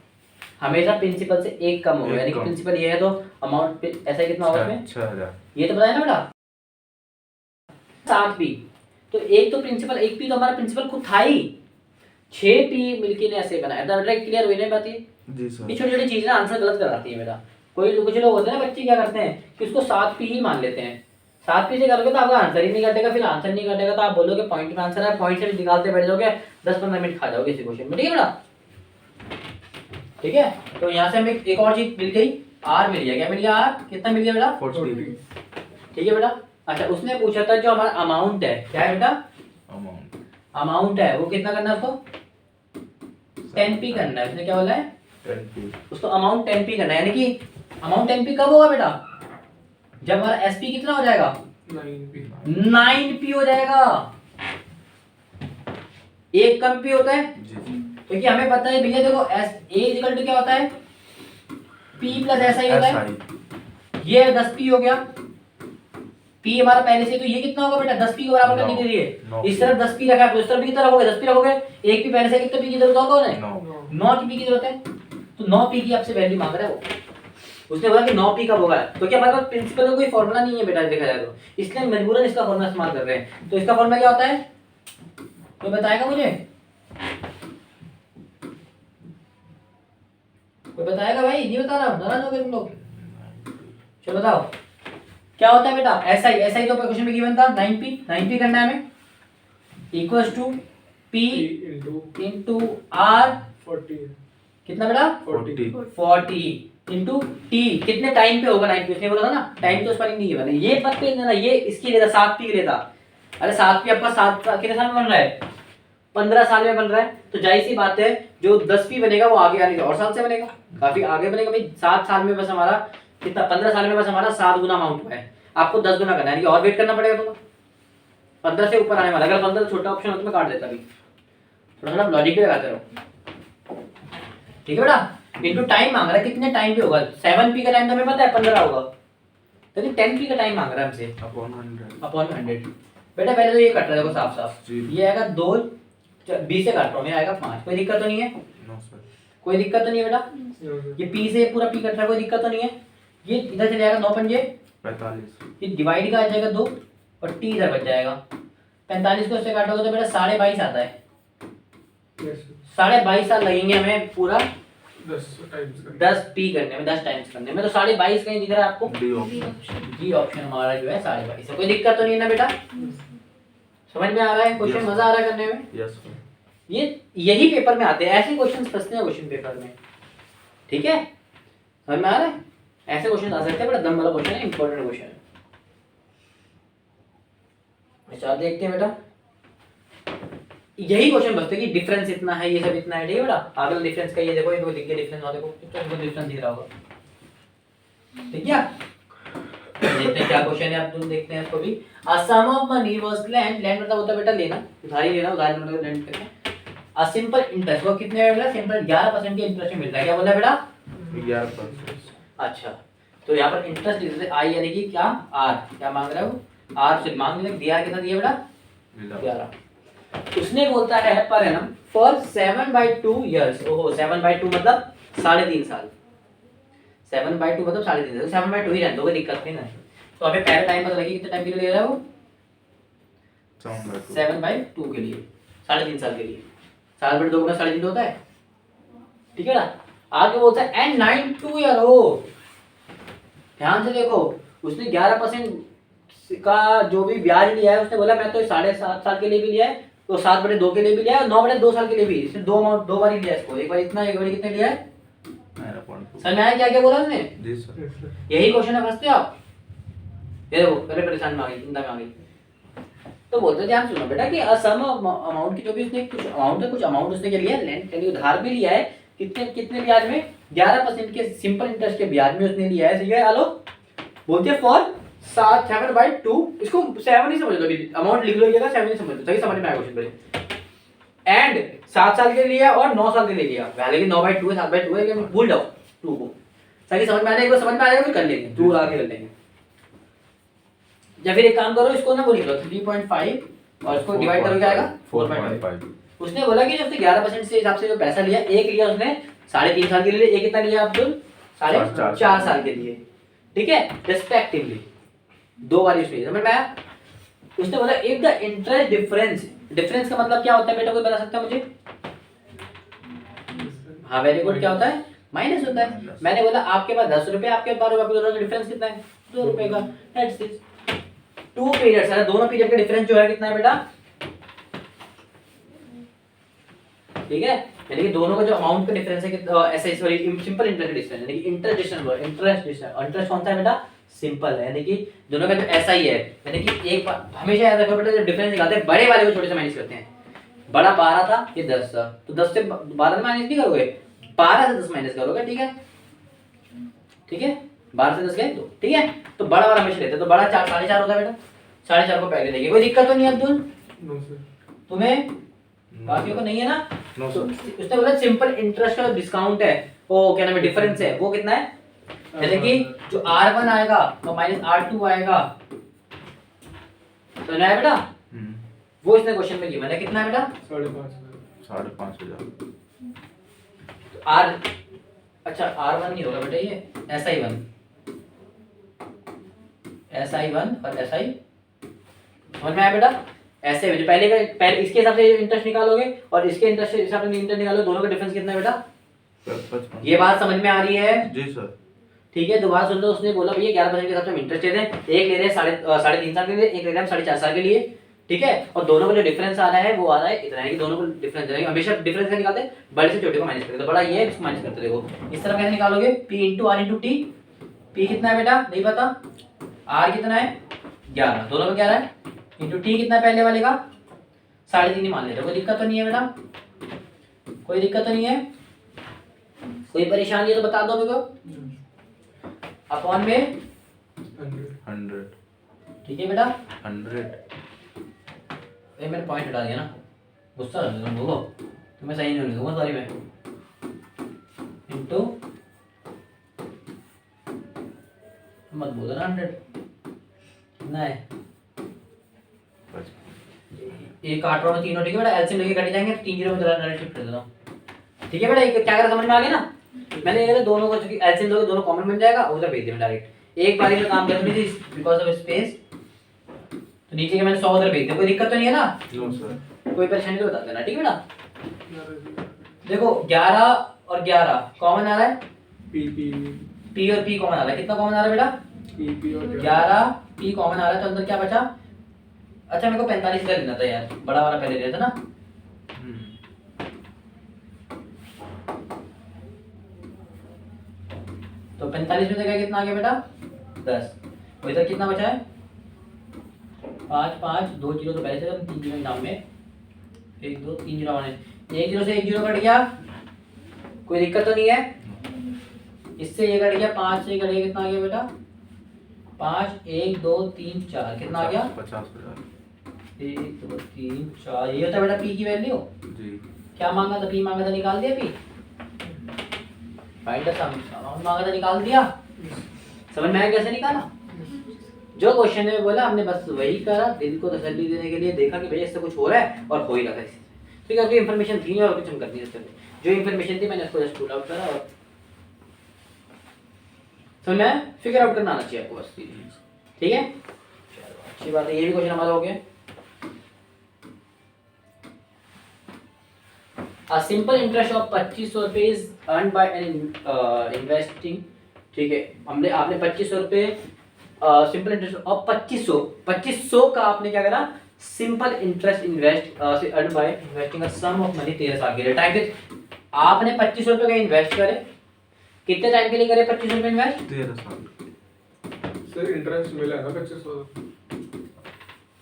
हमेशा प्रिंसिपल से 1 कम होगा, यानी कि प्रिंसिपल ये है तो अमाउंट ऐसा ही कितना होगा इसमें? 6000। ये तो बताया ना बेटा 7P। तो एक तो प्रिंसिपल 1P तो हमारा प्रिंसिपल खुद था ही, 6P मिलके ने ऐसे बनाया था। बेटा क्लियर हुई ना बात? जी सर। ये छोटी छोटी चीजें आंसर गलत कराती है बेटा। कोई कुछ लोग होते हैं ना बच्चे क्या करते हैं कि उसको 7P ही मान लेते हैं। 7P से करोगे तो आपका आंसर ही नहीं कटेगा, फिर आंसर नहीं कटेगा तो आप बोलोगे पॉइंट में आंसर है, पॉइंट से भी निकालते बैठ जाओगे, 10-15 मिनट खा जाओगे इसी क्वेश्चन में। ठीक है बेटा? ठीक है, तो यहाँ से हमें एक और चीज मिल गई, R मिल गया। क्या मिल गया? R कितना मिल गया बेटा? 40। ठीक है बेटा। अच्छा उसने पूछा था जो हमारा अमाउंट है, क्या है बेटा? अमाउंट है वो कितना करना है उसको? 10P करना है। उसने क्या बोला है? 10P। उसको अमाउंट 10P करना है, यानी कि अमाउंट 10P कब होगा बेटा? जब हमारा SP कितना हो जाएगा? 9P हो जाएगा। एक कम P होता है, जी। क्योंकि हमें पता है भैया देखो A इक्वल टू क्या होता है? P प्लस SI होता है। ये 10P हो गया, P हमारा पहले से, तो ये कितना होगा बेटा 10P के बराबर करने के लिए? इस तरफ 10P रखा है तो इस तरफ भी कितना रखोगे? 10P रखोगे। एक P पहले से कितने P की जरूरत होगा उन्हें? 9 की P की जरूरत है, तो 9P की आपसे वैल्यू मांग रहा है वो। उसने बोला कि 9P कब होगा, क्योंकि हमारे पास प्रिंसिपल का कोई फॉर्मूला नहीं है बेटा देखा जाए तो, इसलिए मजबूरन इसका फॉर्मूला इस्तेमाल कर रहे हैं। तो इसका फॉर्मूला क्या होता है? कोई बताएगा मुझे? कोई बताएगा भाई? नहीं बता रहा, नाराज हो गए तुम लोग। चलो बताओ क्या होता है बेटा? SI तो क्वेश्चन में गिवन था 9P करना है हमें, equals to P into R। 40 कितना बेटा? 40 इंटू T। कितने टाइम पे होगा 9P? उसने बोला था ना टाइम तो उस पर नहीं गिवन है। ये मत पे ना, ये इसके लिए था 7P के लिए था। अरे 7P आपका 7 कितने साल में बन रहा है? 15 साल में बन रहा है, तो जाहिर सी बात है जो 10P बनेगा वो आगे आने के और साल से बनेगा, काफी आगे बनेगा भाई। 7 साल में बस हमारा कितना, 15 साल में बस हमारा 7 गुना अमाउंट हुआ है। आपको 10 गुना करना है, और वेट करना पड़ेगा तुम्हें 15 से ऊपर आने वाला। अगर 15 छोटा ऑप्शन हो तो मैं काट देता भी, थोड़ा सा लॉजिक भी लगाते रहो। ठीक है बेटा? इनटू टाइम मांग रहा है, कितने टाइम पे होगा? 7P का टाइम तो हमें पता है 15 होगा, लेकिन 10P का टाइम मांग रहा है हमसे अपॉन 100। अपॉन 100। बेटा पहले तो ये कट रहा है देखो साफ साफ, जी। ये आएगा 2, 20 से काट रहा हूँ, ये आएगा 5। कोई दिक्कत तो नहीं है? No sir. कोई दिक्कत तो नहीं है बेटा? ये P से पूरा P कट रहा है, कोई दिक्कत तो नहीं है? ये इधर चले जाएगा 9 पंजे, 45, ये डिवाइड का आ जाएगा 2 और टी इधर बच जाएगा। 45 को इससे काटोगे तो बेटा 22.5 आता है। यस 22.5 साल लगेंगे हमें पूरा 10 टाइम्स का 10 पी करने में, 10 टाइम्स करने में। तो 22.5 कहीं दिख रहा है आपको? D option. जी ऑप्शन हमारा जो है 22.5 है। कोई दिक्कत तो नहीं है ना बेटा? समझ में आ रहा है क्वेश्चन? Yes. मजा आ रहा है करने में? Yes sir. ये यही पेपर में आते हैं, ऐसे क्वेश्चन फंसते हैं क्वेश्चन पेपर में। ठीक है, समझ में आ रहा है? ऐसे क्वेश्चन आ सकते हैं, बड़ा दम वाला क्वेश्चन है, इंपॉर्टेंट क्वेश्चन है। अच्छा देखते हैं बेटा, यही क्वेश्चन बचते कि डिफरेंस इतना है, ये सब इतना है। ठीक है बेटा, अगला डिफरेंस का ये देखो, इनको दिख गया डिफरेंस, और देखो कितना डिफरेंस दिख रहा होगा। ठीक है, देखते हैं क्या क्वेश्चन है। आप तुम देखते हैं इसको भी। A sum of money was lend, lend मतलब होता है बेटा लेना, उधारी लेना, उधारी मतलब लैंड करते हैं। अ सिंपल इंटरेस्ट, वो कितने में मिला? सिंपल 11% के इंटरेस्ट में मिलता है। क्या बोला बेटा? 11%। अच्छा, तो यहाँ पर इंटरेस्ट लिख देते आई, यानी कि क्या आर, क्या मांग रहा है वो? आर से मांग लिया, दिया कितना दिया बेटा? 11। उसने बोलता है पर एनम फॉर 7/2 इयर्स। ओहो 7/2 मतलब 3.5 साल। 7/2 मतलब 3.5 साल, 7/2 ही रहने दो, कोई दिक्कत नहीं ना। तो अबे पहले टाइम पता लगी कितने टाइम के लिए ले रहा है वो? 7/2 के लिए, 3.5 साल के लिए। 7/2 का 3.5 होता है। ठीक है ना? आगे बोलता है एंड 9 ईयर हो। ध्यान से देखो, उसने 11% का जो भी ब्याज लिया है, उसने बोला मैं तो 7.5 साल के लिए भी लिया है, तो 7/2 के लिए भी लिया है, और 9/2 साल के लिए भी। इसने दो बार ही लिया इसको, एक बार इतना, एक बार कितने लिया है? 9.2। समझ में आया क्या क्या बोला उसने? जी सर। यस सर यही क्वेश्चन है, फंसते हो आप। ये देखो पहले परेशान में आ गई, चिंता में आ गई। तो बोलते हैं ध्यान सुनो बेटा कि सम अमाउंट की जो भी उसने कुछ अमाउंट है, कुछ अमाउंट उसने क्या लिया? लैंड यानी उधार भी लिया है। कितने कितने ब्याज में? 11% के सिंपल इंटरेस्ट के ब्याज में उसने लिया है। ठीक है, आलो बोलते हैं फॉर 7/2, इसको 7 ही समझ लो, अभी अमाउंट लिख लो, 7 ही समझ लो, ताकि समझ में आए क्वेश्चन पहले। एंड 7 साल के लिए लिया और 9 साल के लिए लिया, पहले कि 9/2 है 7/2 है, लेकिन भूल जाओ 2 को, ताकि समझ में आ जाए। एक बार समझ में आ जाएगा फिर कर लेंगे, 2 आगे कर लेंगे। या फिर एक काम करो, इसको ना वो लिख लो 3.5 और इसको डिवाइड करो, क्या आएगा? 4.5। उसने बोला कि जब से 11% से हिसाब से जो पैसा लिया, एक लिया उसने 3.5 साल के लिए, एक कितना लिया अब्दुल? 4.5 साल के लिए। ठीक है, रिस्पेक्टिवली 2 बार इसमें, समझ में आया? उसने बोला if the interest difference, difference का मतलब क्या होता है बेटा, कोई बता सकता है मुझे? हाँ वेरी गुड, क्या होता है? माइनस होता है। मैंने बोला आपके पास 10 रुपए, आपके पास 12 रुपए, का डिफरेंस कितना है? 2 रुपए का। That's it. 2 पीरियड्स है, दोनों पीरियड का डिफरेंस जो है कितना है बेटा? ठीक है, यानी कि दोनों का जो अमाउंट का डिफरेंस है कि ऐसे सॉरी सिंपल इंटरेस्ट डिफरेंस, यानी कि इंटरेस्ट कौन सा है बेटा? सिंपल है, यानी कि दोनों का जो ऐसा ही है। यानी कि एक बार हमेशा याद रखो बेटा, जब डिफरेंस निकालते हैं बड़े वाले को छोटे से माइनस करते हैं। बड़ा 12 था, ये 10 था, तो 10 से 12 माइनस नहीं करोगे, 12 से 10 माइनस करोगे। ठीक है, ठीक है, 12 से 10 गए 2। ठीक है, तो बड़ा वाला हमेशा लेते हैं, तो बड़ा 4 4.5 होता है बेटा, 4.5 को पहले लेंगे। कोई दिक्कत तो नहीं है अब्दुल? नो सर तुम्हें बाकियों को नहीं है ना? नो तो सर। उसने बोला सिंपल इंटरेस्ट का डिस्काउंट है, वो क्या नाम है, डिफरेंस है, वो कितना है? जैसे कि जो R1 आएगा तो माइनस R2 आएगा, तो ना है बेटा, वो इसने क्वेश्चन में गिवन है। कितना है बेटा? 5.5 5.5 तो R, अच्छा R1 नहीं होगा बेटा, ये SI1 और SI, समझ में आया बेटा? ऐसे जो पहले इसके हिसाब से इंटरेस्ट निकालोगे और इसके इंटरेस्ट के हिसाब से इंटरेस्ट निकालोगे, दोनों का डिफरेंस कितना है बेटा? 55। ये बात समझ में आ रही है? जी सर। ठीक है, दोबारा सुन लो। उसने बोला भैया 11% के हिसाब से हम इंटरेस्ट ले रहे हैं, एक ले रहे हैं 3.5 साल के लिए, एक ले रहे हैं 4.5 साल के लिए। ठीक है, और दोनों का जो डिफरेंस आ रहा है वो आ रहा है इतना है कि दोनों को डिफरेंस है, हमेशा डिफरेंस का निकालते हैं, बड़े से छोटे को माइनस करते हैं। तो बड़ा ये है, इसको माइनस करते देखो। इस तरह कैसे निकालोगे? P × R × T। P कितना है बेटा? नहीं पता। R कितना है? 11, दोनों का 11 है, इंटू T कितना है पहले वाले का? 3.5 ही मान लेते। कोई दिक्कत तो नहीं है बेटा? कोई दिक्कत तो नहीं है? कोई परेशानी है तो बता दो मेरे को। अपॉन में 100। ठीक है बेटा, 100। ये मैंने पॉइंट हटा दिया ना, गुस्सा कर तुम लोगों, तो मैं सही नहीं होने दूंगा सॉरी मैं। इंटू मत बोलो ना 100 कितना है? एक 8 और 3 ठीक है बेटा, एलसीएम लेके कट जाएंगे, 3 0 में डायरेक्ट शिफ्ट कर देता हूँ। ठीक है बेटा, ये क्या कर समझ में आ गया ना? मैंने ये दोनों को चूंकि एलसीएम दोगे दोनों कॉमन बन जाएगा, उधर भेज दिया डायरेक्ट। एक बारी में काम करनी थी बिकॉज ऑफ स्पेस, तो नीचे के मैंने 100 उधर भेज दिया। कोई दिक्कत तो नहीं है ना? No sir. कोई परेशानी तो बता देना, ठीक है बेटा। देखो 11 और 11 कॉमन आ रहा है, पी और पी कॉमन आ रहा है। कितना कॉमन आ रहा है बेटा? पी और 11 पी कॉमन आ रहा है, तो अंदर क्या बचा? अच्छा मेरे को 45 इधर लेना था यार, बड़ा वाला पहले लेना था ना। तो 45 में से क्या कितना आ गया बेटा? 10। और इधर कितना बचा है? 5 5 2 जीरो तो पहले से 3 जीरो नाम में 1 2 3 जीरो आने, 1 जीरो से 1 जीरो कट गया, कोई दिक्कत तो नहीं है? इससे ये कट गया, 5 से कट गया, कितना आ गया बेटा? 5 1 2 3 4 कितना आ गया? 50,000 1 2 3 4। ये होता है बेटा पी की वैल्यू। जी। क्या मांगा था? पी मांगा था, निकाल दिया P. Find the sum amount मांगा था, निकाल दिया। समझ में आया कैसे निकाला? जो क्वेश्चन में बोला हमने बस वही करा, दिल को तसल्ली देने के लिए, देखा कि भैया इससे कुछ हो रहा है और हो ही रहा है इससे। ठीक है, कोई इन्फॉर्मेशन थी और कुछ हम कर नहीं सकते। जो इन्फॉर्मेशन थी मैंने उसको जस्ट पुल आउट करा और समझ में फिगर आउट करना आना चाहिए आपको बस। ठीक है, चलो अच्छी बात है, ये भी क्वेश्चन हमारा हो गया। A simple interest of 2500 रुपए is earned by an investing। ठीक है, हमने आपने 2500 रुपए सिंपल इंटरेस्ट ऑफ 2500 का आपने क्या करा? Simple interest invest earn by investing a sum of money 13 साल के लिए। टाइम पे आपने 2500 रुपए का इन्वेस्ट करे, कितने टाइम के लिए करे 2500 रुपए इन्वेस्ट? 13 साल। सर इंटरेस्ट मिला है ना 2500?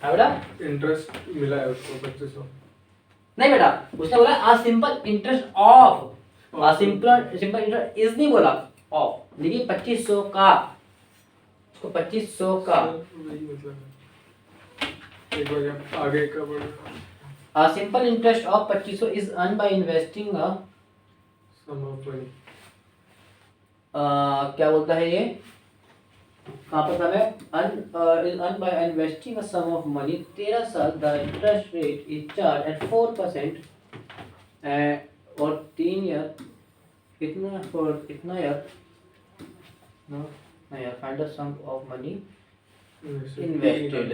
हाँ बेटा, इंटरेस्ट मिला है उसको 2500? नहीं बेटा, उसने बोला a simple interest of, a simple interest is नहीं बोला ऑफ, देखिए 2500 का, उसको 2500 का। वही मतलब है। एक बार आप आगे का बोलो। A simple interest of 2500 is earn by investing a sum of money. क्या बोलता है ये? कहाँ पर था मैं? Is earn by investing a sum of money 13 साल, the interest rate is charge at 4% और 3 ईयर कितना फॉर इतना ईयर नो नहीं यार, find the sum of money invested.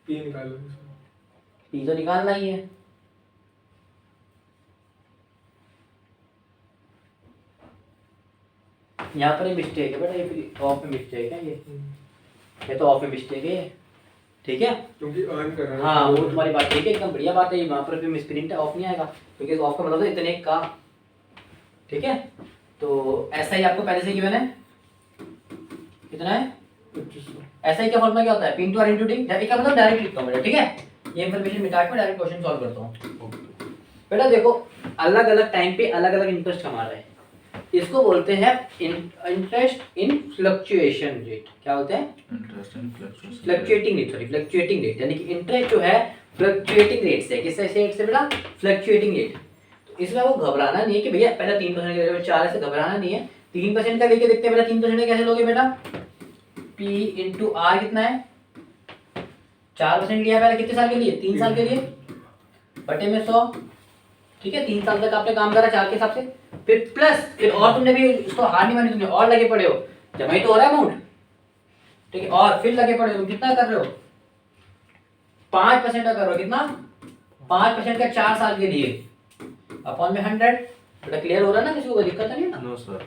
P निकालो। पी तो निकालना ही है। यहाँ पर मिस्टेक है बेटा, ये फिर ऑफ में मिस्टेक है, ये तो ऑफ में मिस्टेक है, ठीक है, क्योंकि अर्न कर रहा है। हाँ वो तुम्हारी बात ठीक है, एकदम बढ़िया बात है। वहाँ पर भी मिसप्रिंट है, ऑफ नहीं आएगा क्योंकि ऑफ का मतलब है इतने का। ठीक है, तो ऐसा ही आपको पहले से गिवन है, कितना है 2500। ऐसा ही। क्या फॉर्मूला क्या होता है? P into R into D, क्या मतलब डायरेक्ट लिखता हूँ बेटा। ठीक है, ये इन्फॉर्मेशन मिटा के डायरेक्ट क्वेश्चन सॉल्व करता हूँ। बेटा देखो, अलग अलग टाइम पे अलग अलग इंटरेस्ट कमा रहे हैं, इसको बोलते हैं इंटरेस्ट इन फ्लक्चुएशन रेट। क्या बोलते हैं? Interest in fluctuation. Fluctuating rate, sorry fluctuating rate, यानी कि इंटरेस्ट जो है फ्लक्चुएटिंग रेट से, किस रेट से बेटा? Fluctuating rate. तो इसमें वो घबराना नहीं है कि भैया पहले 3% के लेवल 4 से घबराना नहीं है। 3% का लेके देखते हैं बेटा, 3% कैसे लोगे बेटा? P इंटू आर कितना है? 4% लिया पहले, कितने साल के लिए? 3 साल के लिए, बटे में 100। ठीक है, 3 साल तक आपने काम करा 4 के हिसाब से, फिर प्लस, फिर और तुमने भी उसको हार नहीं मानी, तुमने और लगे पड़े हो, जमा ही तो हो रहा है अमाउंट। ठीक है, और फिर लगे पड़े हो, तुम कितना कर रहे हो? 5% का कर रहे हो। कितना? 5% का 4 साल के लिए अपॉन में 100। बेटा क्लियर हो रहा है ना? किसी को कोई दिक्कत नहीं है ना? No sir.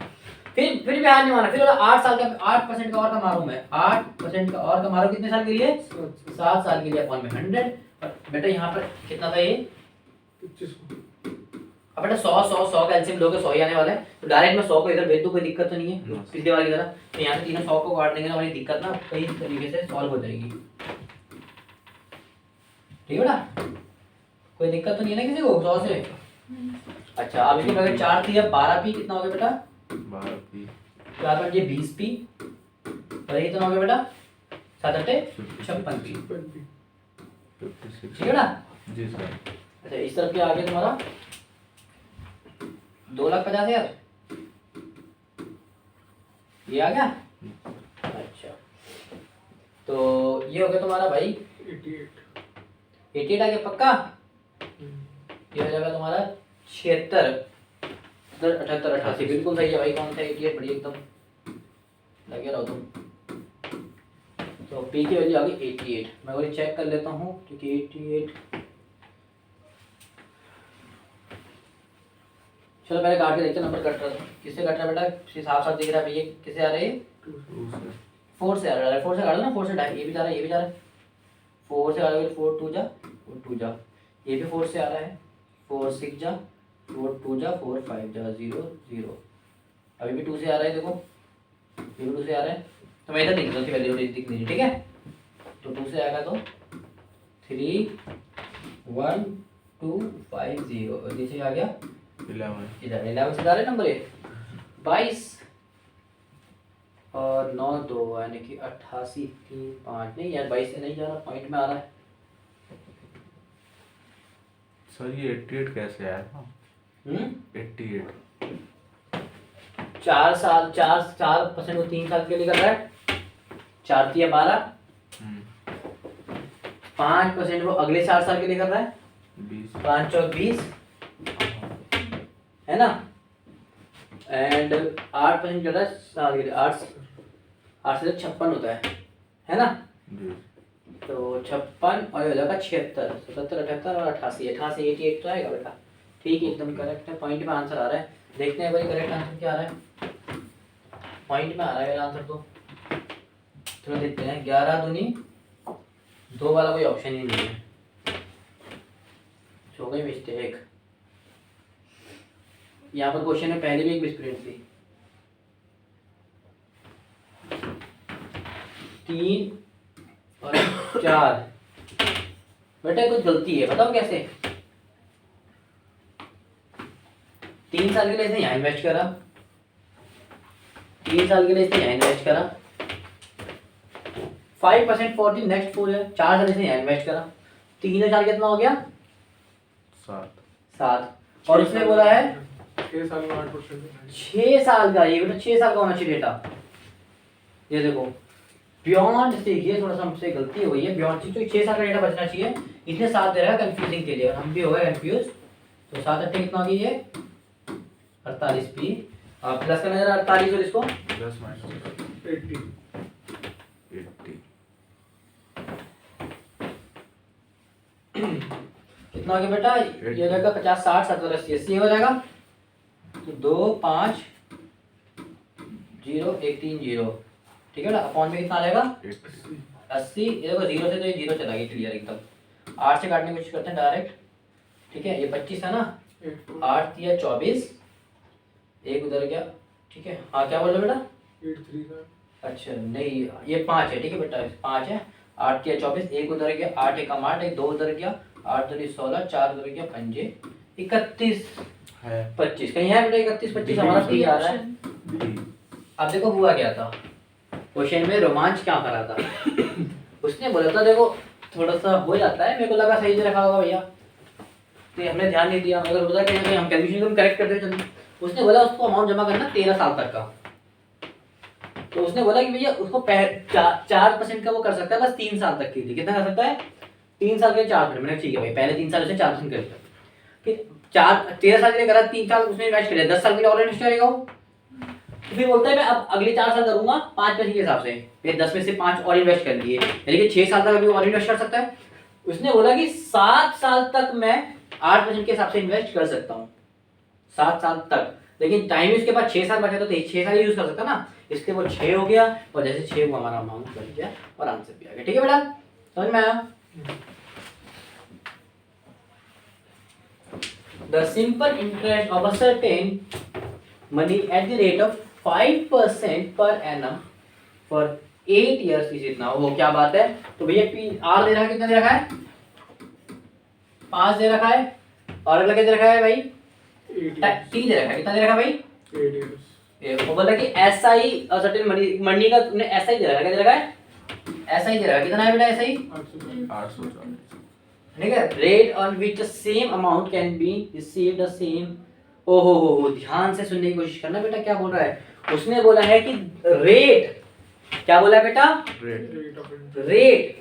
फिर भी हार नहीं माना, फिर बोला 8 साल का 8% का और कमा रहा हूं मैं, 8% का और कमा रहा हूं, कितने साल के लिए? 7 साल के लिए अपॉन में 100। बेटा यहाँ पर कितना था ये? 2500। अब बेटा 100 का एलसीएम लोगे 100 ही आने वाला है, तो डायरेक्ट मैं 100 को इधर भेज दूं, कोई दिक्कत तो नहीं है पिछले वाली की तरह। तो यहाँ से तीनों 100 को काट देंगे ना, हमारी दिक्कत ना कई तरीके से सॉल्व हो जाएगी। ठीक है बेटा, कोई दिक्कत तो नहीं है ना किसी को 100 से? अच्छा, अब इसको अगर 4 थी, अब 12 पी कितना हो गया बेटा? 12 पी 4 पर ये 20 पी, और ये कितना हो गया बेटा? 7 8 56 पी। 56। ठीक है बेटा? जी सर। अच्छा, इस तरफ के आगे तुम्हारा 2,50,000 ये आ गया। अच्छा, तो ये हो गया तुम्हारा भाई 88 आ गया पक्का। ये हो जाएगा तुम्हारा 76। 78 88 बिल्कुल सही है भाई। कौन सा 88 बढ़िया एकदम लगे रहो तुम। तो पी की वैल्यू आ गई 88। मैं वही चेक कर लेता हूँ क्योंकि 88। चलो पहले काट के देखते हैं नंबर कट रहा था किससे कट रहा है बेटा। साफ साफ दिख रहा है भैया किससे आ रहा है ये 4 से आ रहा है। 4 से काट लो ना 4 से ढाई ये भी जा रहा है ये भी जा रहा है 4 से काट 4 2 जा 4 2 जा ये भी 4 से आ रहा है 4 6 जा 4 2 जा 4 5 जा 0 0 अभी भी 2 से आ रहा है देखो ये भी 2 से आ रहा है। तो मैं इधर लिख दूँ वैल्यू दिख नहीं ठीक है। तो 2 से आएगा तो 3 1 2 5 0 और नीचे आ गया 11 इधर 11 से जा रहा है नंबर ये 22 और 9 2 यानी कि 88 3 5 नहीं यार 22 से नहीं जा रहा पॉइंट में आ रहा है। सर ये 88 कैसे आया था 88 4% वो 3 साल के लिए कर रहा है 4 3 12 5% वो अगले 4 साल के लिए कर रहा है 20 5 और 20 है ना एंड 8% कर रहा है साल के लिए 8 से 56 होता है ना। जी तो 56 और ये हो जाएगा 76 77 78 और 88 88 तो आएगा बेटा ठीक है एकदम करेक्ट है। पॉइंट में आंसर आ रहा है देखते हैं भाई करेक्ट आंसर क्या आ रहा है। पॉइंट में आ रहा है आंसर तो चलो देखते हैं 11 दूनी 2 वाला कोई ऑप्शन ही नहीं है हो गई मिस्टेक। यहाँ पर क्वेश्चन में पहले भी एक मिसप्रिंट थी 3 और 4 बेटा कुछ गलती है बताओ कैसे 3 साल के लिए इसने यहाँ इन्वेस्ट करा 3 साल के लिए इसने यहाँ इन्वेस्ट करा 5% फॉर द नेक्स्ट 4 ईयर 4 साल इसने यहाँ इन्वेस्ट करा 3 और 4 कितना हो गया 7 और उसने बोला है 6 साल में 8%। 6 साल का ये बेटा 6 साल का होना चाहिए डेटा ये देखो बियॉन्ड से ये थोड़ा सा हमसे गलती हो गई है बियॉन्ड से तो 6 साल का डेटा बचना चाहिए इसने 7 दे रहा है कंफ्यूजिंग के लिए और हम भी हो गए कंफ्यूज। तो 7 8 कितना होगी ये 48 पी आप प्लस करना जरा 48 और इसको प्लस माइनस 80 कितना हो गया बेटा ये हो जाएगा 50 60 70 80 80 हो जाएगा तो 2 5 0 1 3 0 ठीक है ना अपॉन में कितना आ जाएगा 80 ये देखो 0 से तो ये 0 चला गया क्लियर एकदम 8 से काटने की कोशिश करते हैं डायरेक्ट ठीक है ये 25 है ना 8 या 24 एक उधर गया ठीक है हाँ क्या बोल रहे बेटा 83 का अच्छा नहीं ये 5 है ठीक है बेटा 5 है 8 या 24 एक उधर गया 8 एक 8 एक 2 उधर गया 8 दूनी 16 4 उधर गया 5 31 है 25 कहीं है बेटा 31 25 हमारा सही आ रहा है। अब देखो हुआ क्या था क्वेश्चन में रोमांच क्या करा था उसने बोला था देखो थोड़ा सा हो जाता है मेरे को लगा सही से रखा होगा भैया तो हमने ध्यान नहीं दिया अगर होता कहीं हम कैलकुलेशन को करेक्ट करते जल्दी। उसने बोला उसको अमाउंट जमा करना 13 साल तक का तो उसने बोला कि भैया उसको 4% का वो कर सकता है बस 3 साल तक के लिए कितना कर सकता है 3 साल के लिए 4%। मैंने ठीक है भाई पहले 3 साल से 4% कर दिया फिर 13 साल के लिए करा 3 साल उसने इन्वेस्ट किया 10 साल के लिए और इन्वेस्ट करेगा वो तो फिर बोलता है मैं अब अगले 4 साल करूंगा 5% के हिसाब से फिर 10 में से 5 और इन्वेस्ट कर लिए यानी कि 6 साल तक अभी और इन्वेस्ट कर सकता है। उसने बोला कि 7 साल तक मैं 8% के हिसाब से इन्वेस्ट कर सकता हूँ 7 साल तक लेकिन टाइम उसके बाद 6 साल बचा तो 6 साल यूज कर सकता ना इसलिए वो 6 हो गया और जैसे 6 हुआ हमारा अमाउंट बन गया और आंसर भी आ गया ठीक है बेटा समझ में आया। The simple interest of a certain money at the rate of 5% per annum for 8 years is इतना वो क्या बात है तो भैया पी आर दे रखा है कितना दे रखा है 5 दे रखा है और अगला क्या दे रखा है भाई 8 टी दे रखा है कितना दे रखा है भाई years ये वो बोला कि ऐसा ही सर्टेन मनी का तुमने ऐसा ही दे रखा है क्या दे रखा है ऐसा ही दे रखा है कितना है बेटा ऐसा ही 840 ठीक है rate on which same amount can be received the same ओहो हो ध्यान से सुनने की कोशिश करना बेटा क्या बोल रहा है उसने बोला है कि रेट क्या बोला है बेटा रेट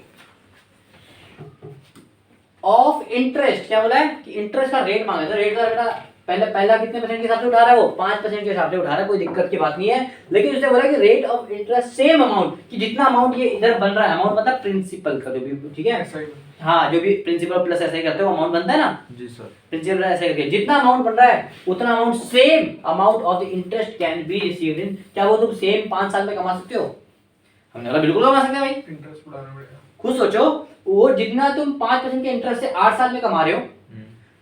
ऑफ इंटरेस्ट क्या बोला है कि इंटरेस्ट का रेट मांगा था रेट का बेटा पहला कितने परसेंट के हिसाब से उठा रहा है वो 5% के हिसाब से उठा रहा है, कोई दिक्कत की बात नहीं है। लेकिन उसने बोला कि rate of interest same amount, कि जितना अमाउंट ये इधर बन रहा है, अमाउंट मतलब प्रिंसिपल का जो भी, ठीक है ऐसा ही हाँ, जो भी प्रिंसिपल प्लस ऐसे ही करते हो अमाउंट बनता है ना, जी सर। प्रिंसिपल ऐसे करके जितना अमाउंट बन रहा है उतना amount same amount of the interest can be received in, क्या वो तुम सेम 5 साल में कमा सकते हो? हमने बोला बिल्कुल कमा सकते हैं भाई। इंटरेस्ट बढ़ाना पड़ेगा। खुद सोचो, वो जितना तुम 5% के इंटरेस्ट से 8 साल में कमा रहे हो,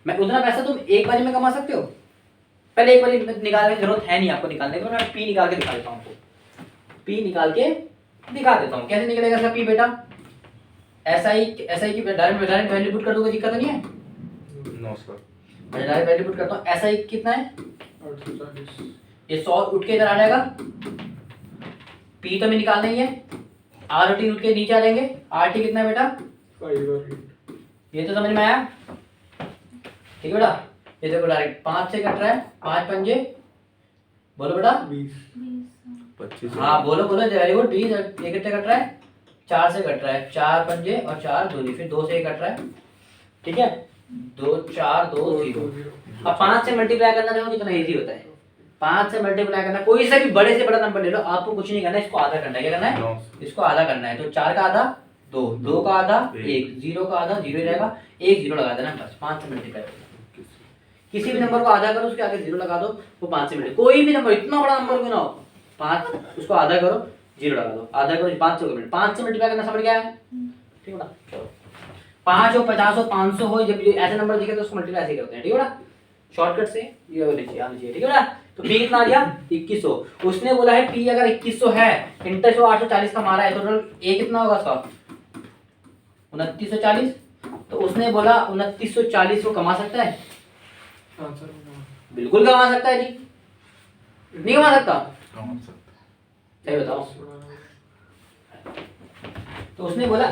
मैं उतना पैसा तुम एक बार में कमा सकते हो? पहले एक बार निकालने की जरूरत है नहीं आपको निकालने की, मैं पी निकाल के दिखा देता हूँ आपको, पी निकाल के दिखा देता हूँ कैसे निकलेगा इसका पी बेटा। ऐसा ही की डायरेक्ट वैल्यू पुट कर दूंगा, दिक्कत नहीं है? No sir. मैं डायरेक्ट वैल्यू पुट करता हूँ। ऐसा ही कितना है 840। ये 100 उठ के इधर आ जाएगा, पी तो हमें निकालना ही है, आर टी उठ के नीचे आ जाएंगे, आर टी कितना है बेटा 5 और 8। ये तो समझ में आया? ठीक है बेटा, ये देखो डायरेक्ट 5 से कट रहा है, 5 पंजे बोलो बेटा 20। 25। हाँ बोलो वेरी गुड। 20 एक कितने कट रहा है? 4 से कट रहा है, 4 पंजे और 4 दूनी, फिर 2 से कट रहा है, ठीक है 2 4 2 0। अब 5 से मल्टीप्लाई करना देखो कितना इजी होता है। 5 से मल्टीप्लाई करना, कोई सा भी बड़े से बड़ा नंबर ले लो, आपको कुछ नहीं करना है, इसको आधा करना है। क्या करना है? इसको आधा करना है। तो 4 का आधा 2, 2 का आधा 1, 0 का आधा 0 रहेगा, 1 0 लगा देना बस। 5 से मल्टीप्लाई किसी भी नंबर को आधा करो, उसके आगे 0 लगा दो, वो 5 से मल्टीप्लाई, कोई भी नंबर इतना बड़ा नंबर क्यों ना हो, 5 उसको आधा करो 0 लगा दो, आधा करो 5 से मल्टीप्लाई करना, समझ गया है? ठीक है ना? चलो 5 हो 50 हो 500 हो, जब ऐसे नंबर दिखे तो उसको मल्टीप्लाई ऐसे करते हैं, ठीक है ना? शॉर्टकट से ये लीजिए आना चाहिए, ठीक है ना? तो पी कितना आ गया 2100। उसने बोला है पी अगर 2100 है, इंटरेस्ट 840 का मारा है, तो टोटल ए कितना होगा उसका 2940। तो उसने बोला 2940 वो कमा सकता है? हाँ सर। बिल्कुल कमा सकता है जी, नहीं कमा सकता? कमा सकते सही बताओ। तो उसने बोला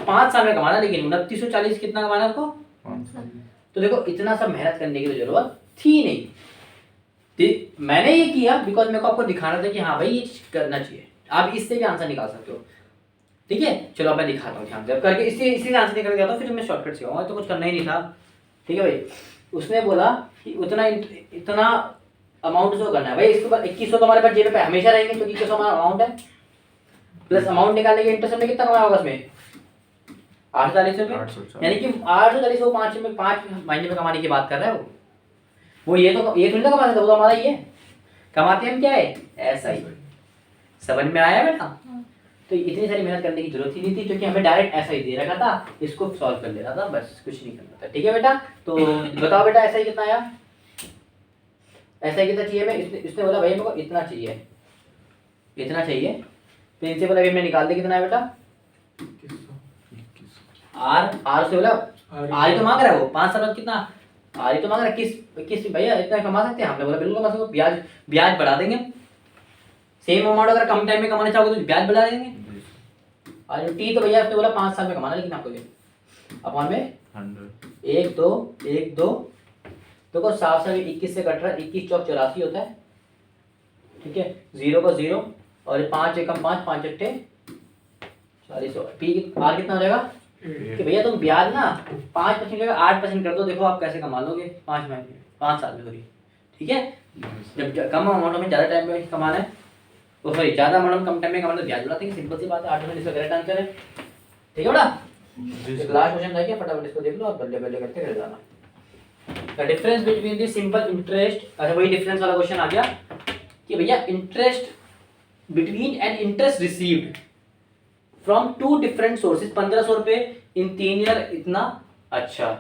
5 साल में कमाना, लेकिन 2940 कितना कमाना है उसको? 5 साल। तो देखो इतना सब मेहनत करने की तो जरूरत थी नहीं, मैंने ये किया बिकॉज मेरे को आपको दिखाना था कि हाँ भाई ये करना चाहिए। आप इससे भी आंसर निकाल सकते हो, ठीक है? चलो अब मैं दिखाता हूँ ध्यान से, अब करके इसी से आंसर निकल गया था, फिर मैं शॉर्टकट सिखाऊंगा, तो कुछ करना ही नहीं था, ठीक है भाई? उसने बोला कि इतना अमाउंट जो करना है भाई, इसके बाद 2100 तो हमारे पास जेब पे हमेशा रहेंगे क्योंकि 2100 हमारा अमाउंट है, प्लस अमाउंट निकालने के इंटरेस्ट में कितना कमाया होगा उसमें 840 रुपये, यानी कि 840 वो 5 महीने में कमाने की बात कर रहा है वो ये थोड़ी ना कमा सकता, वो तो हमारा ही है। कमाते हम क्या है? ऐसा ही। समझ में आया बेटा? तो इतनी सारी मेहनत करने की जरूरत ही नहीं थी, क्योंकि हमें डायरेक्ट ऐसा ही दे रखा था, इसको सॉल्व कर लेना था बस, कुछ नहीं करना था, ठीक है बेटा? तो बताओ बेटा ऐसा ही कितना आया? ऐसा ही कितना चाहिए? मैं इसने बोला भाई मेरे को इतना चाहिए, इतना चाहिए। प्रिंसिपल अभी मैं निकाल दे, कितना है बेटा? 2100। आर से बोला, आर तो मांग रहा है वो 5 साल बाद कितना आर ही तो मांग रहा है। किस भैया इतना कमा सकते हैं? हमने बोला बिल्कुल कमा सकते हो, ब्याज बढ़ा देंगे। सेम अमाउंट अगर कम टाइम में कमाना चाहोगे तो ब्याज बढ़ा देंगे। और टी तो भैया उसने बोला 5 साल में कमाना, लेकिन आपको ये अपॉन में 100 1 2 1 2 देखो 7 से 21 से कट रहा है, 21 चौक 84 होता है, ठीक है? 0 को 0 और 5 एकम 5 5 अट्ठे 40। पी आर कितना हो जाएगा कि भैया तुम ब्याज ना 5% का 8% कर दो, देखो आप कैसे कमा लोगे 5 साल में, सॉरी, ठीक है? जब कम अमाउंट में ज़्यादा टाइम में कमाना है, तो सॉरी ज़्यादा अमाउंट कम टाइम में कमाना, तो ब्याज बढ़ाते हैं, सिंपल सी बात है। 8% इसका करेक्ट आंसर है, ठीक है बेटा? लास्ट क्वेश्चन था क्या, फटाफट इसको देख लो और बल्ले बल्ले करते कर जाना। The difference between the simple interest, अच्छा वही डिफरेंस वाला क्वेश्चन आ गया कि भैया interest between and interest received from 2 different sources, 1500 रुपए इन 3 ईयर इतना। अच्छा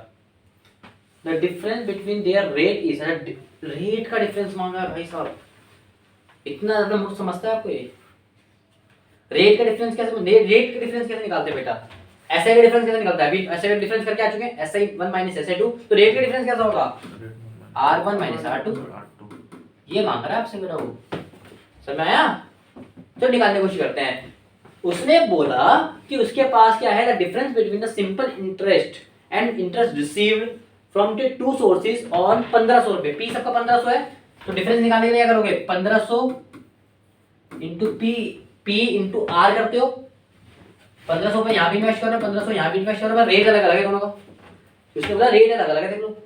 the difference between their rate is, rate का डिफरेंस मांगा है भाई साहब, इतना ज्यादा मुझे समझता है आपको ये? रेट का डिफरेंस कैसे निकालते हैं बेटा? एसआई का डिफरेंस कैसे निकलता है? अभी एसआई का डिफरेंस करके आ चुके हैं, SI1 - SI2, तो रेट का डिफरेंस कैसा होगा? R1 - R2। ये मांग रहा है आपसे बेटा वो, समझ में आया? तो निकालने की कोशिश करते हैं। उसने बोला कि उसके पास क्या है, the difference between the simple interest and interest received from the 2 sources on 1500 रुपए। पी सबका 1500 है, तो डिफरेंस निकालने के लिए क्या करोगे? 1500 इंटू पी इंटू आर करते हो। 1500 पे यहाँ भी इन्वेस्ट कर रहे हो, 1500 यहाँ भी इन्वेस्ट कर रहे हो, रेट अलग अलग है दोनों का। उसने बोला रेट अलग अलग है, देख लो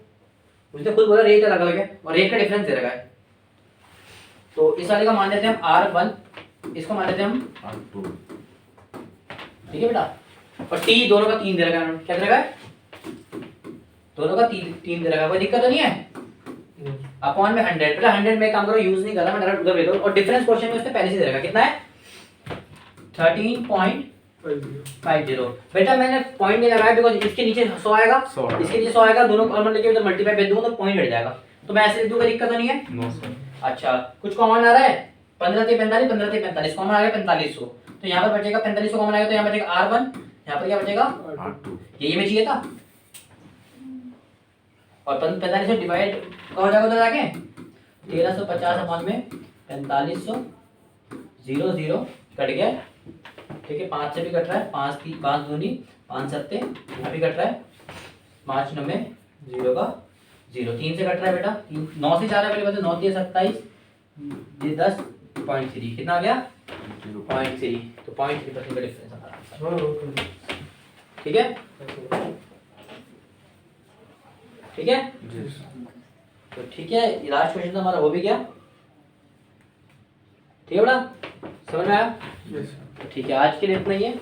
उसने खुद बोला रेट अलग अलग है और रेट का डिफरेंस दे रखा है। तो इस वाले का मान लेते हैं हम R1, इसको मान लेते हैं हम R2। ठीक है बेटा। और T दोनों का 3 दे रखा है, क्या दे रखा है? दोनों का 3 दे रखा है, कोई दिक्कत तो नहीं है? अपॉन में 100, बेटा 100 में काम करो, यूज नहीं कर रहा मैं, डायरेक्ट उधर भेज दो। और डिफरेंस क्वेश्चन में उसने पहले से दे रखा है, कितना है? 13.50। बेटा मैंने पॉइंट नहीं लगाया बिकॉज़ इसके नीचे 100 आएगा, 100 इसके नीचे 100 आएगा, दोनों कॉमन लेके उधर मल्टीप्लाई भेज दूंगा तो पॉइंट हट जाएगा। तो मैं ऐसे लिख दूंगा, दिक्कत तो नहीं है? No sir. अच्छा, कुछ कॉमन आ रहा है? 15 से 45, 15 से 45 कॉमन आ गया 4500। तो यहाँ पर बचेगा 4500 कॉमन आएगा, तो यहाँ बचेगा R1, यहाँ पर क्या बचेगा? R2। यही हमें चाहिए था। और 45 से डिवाइड कहाँ हो जाएगा उधर जाके? 1350 अपॉन में 4500, 0 0 कट गया, ठीक है। 5 से भी कट रहा है, 5 दूनी 5 सत्ते, यहाँ भी कट रहा है, 5 9 में 0 का 0, 3 से कट रहा है बेटा, 9 से 4 है पहले बता, 9 3 27, ये 10.3 कितना आ गया? 0.3। तो 0.3% का डिफरेंस हमारा आंसर, ठीक है? ठीक है, जी सर। तो ठीक है, ये लास्ट क्वेश्चन तो हमारा हो भी गया, ठीक है बेटा, समझ में आया? यस तो ठीक है, आज के लिए इतना ही है।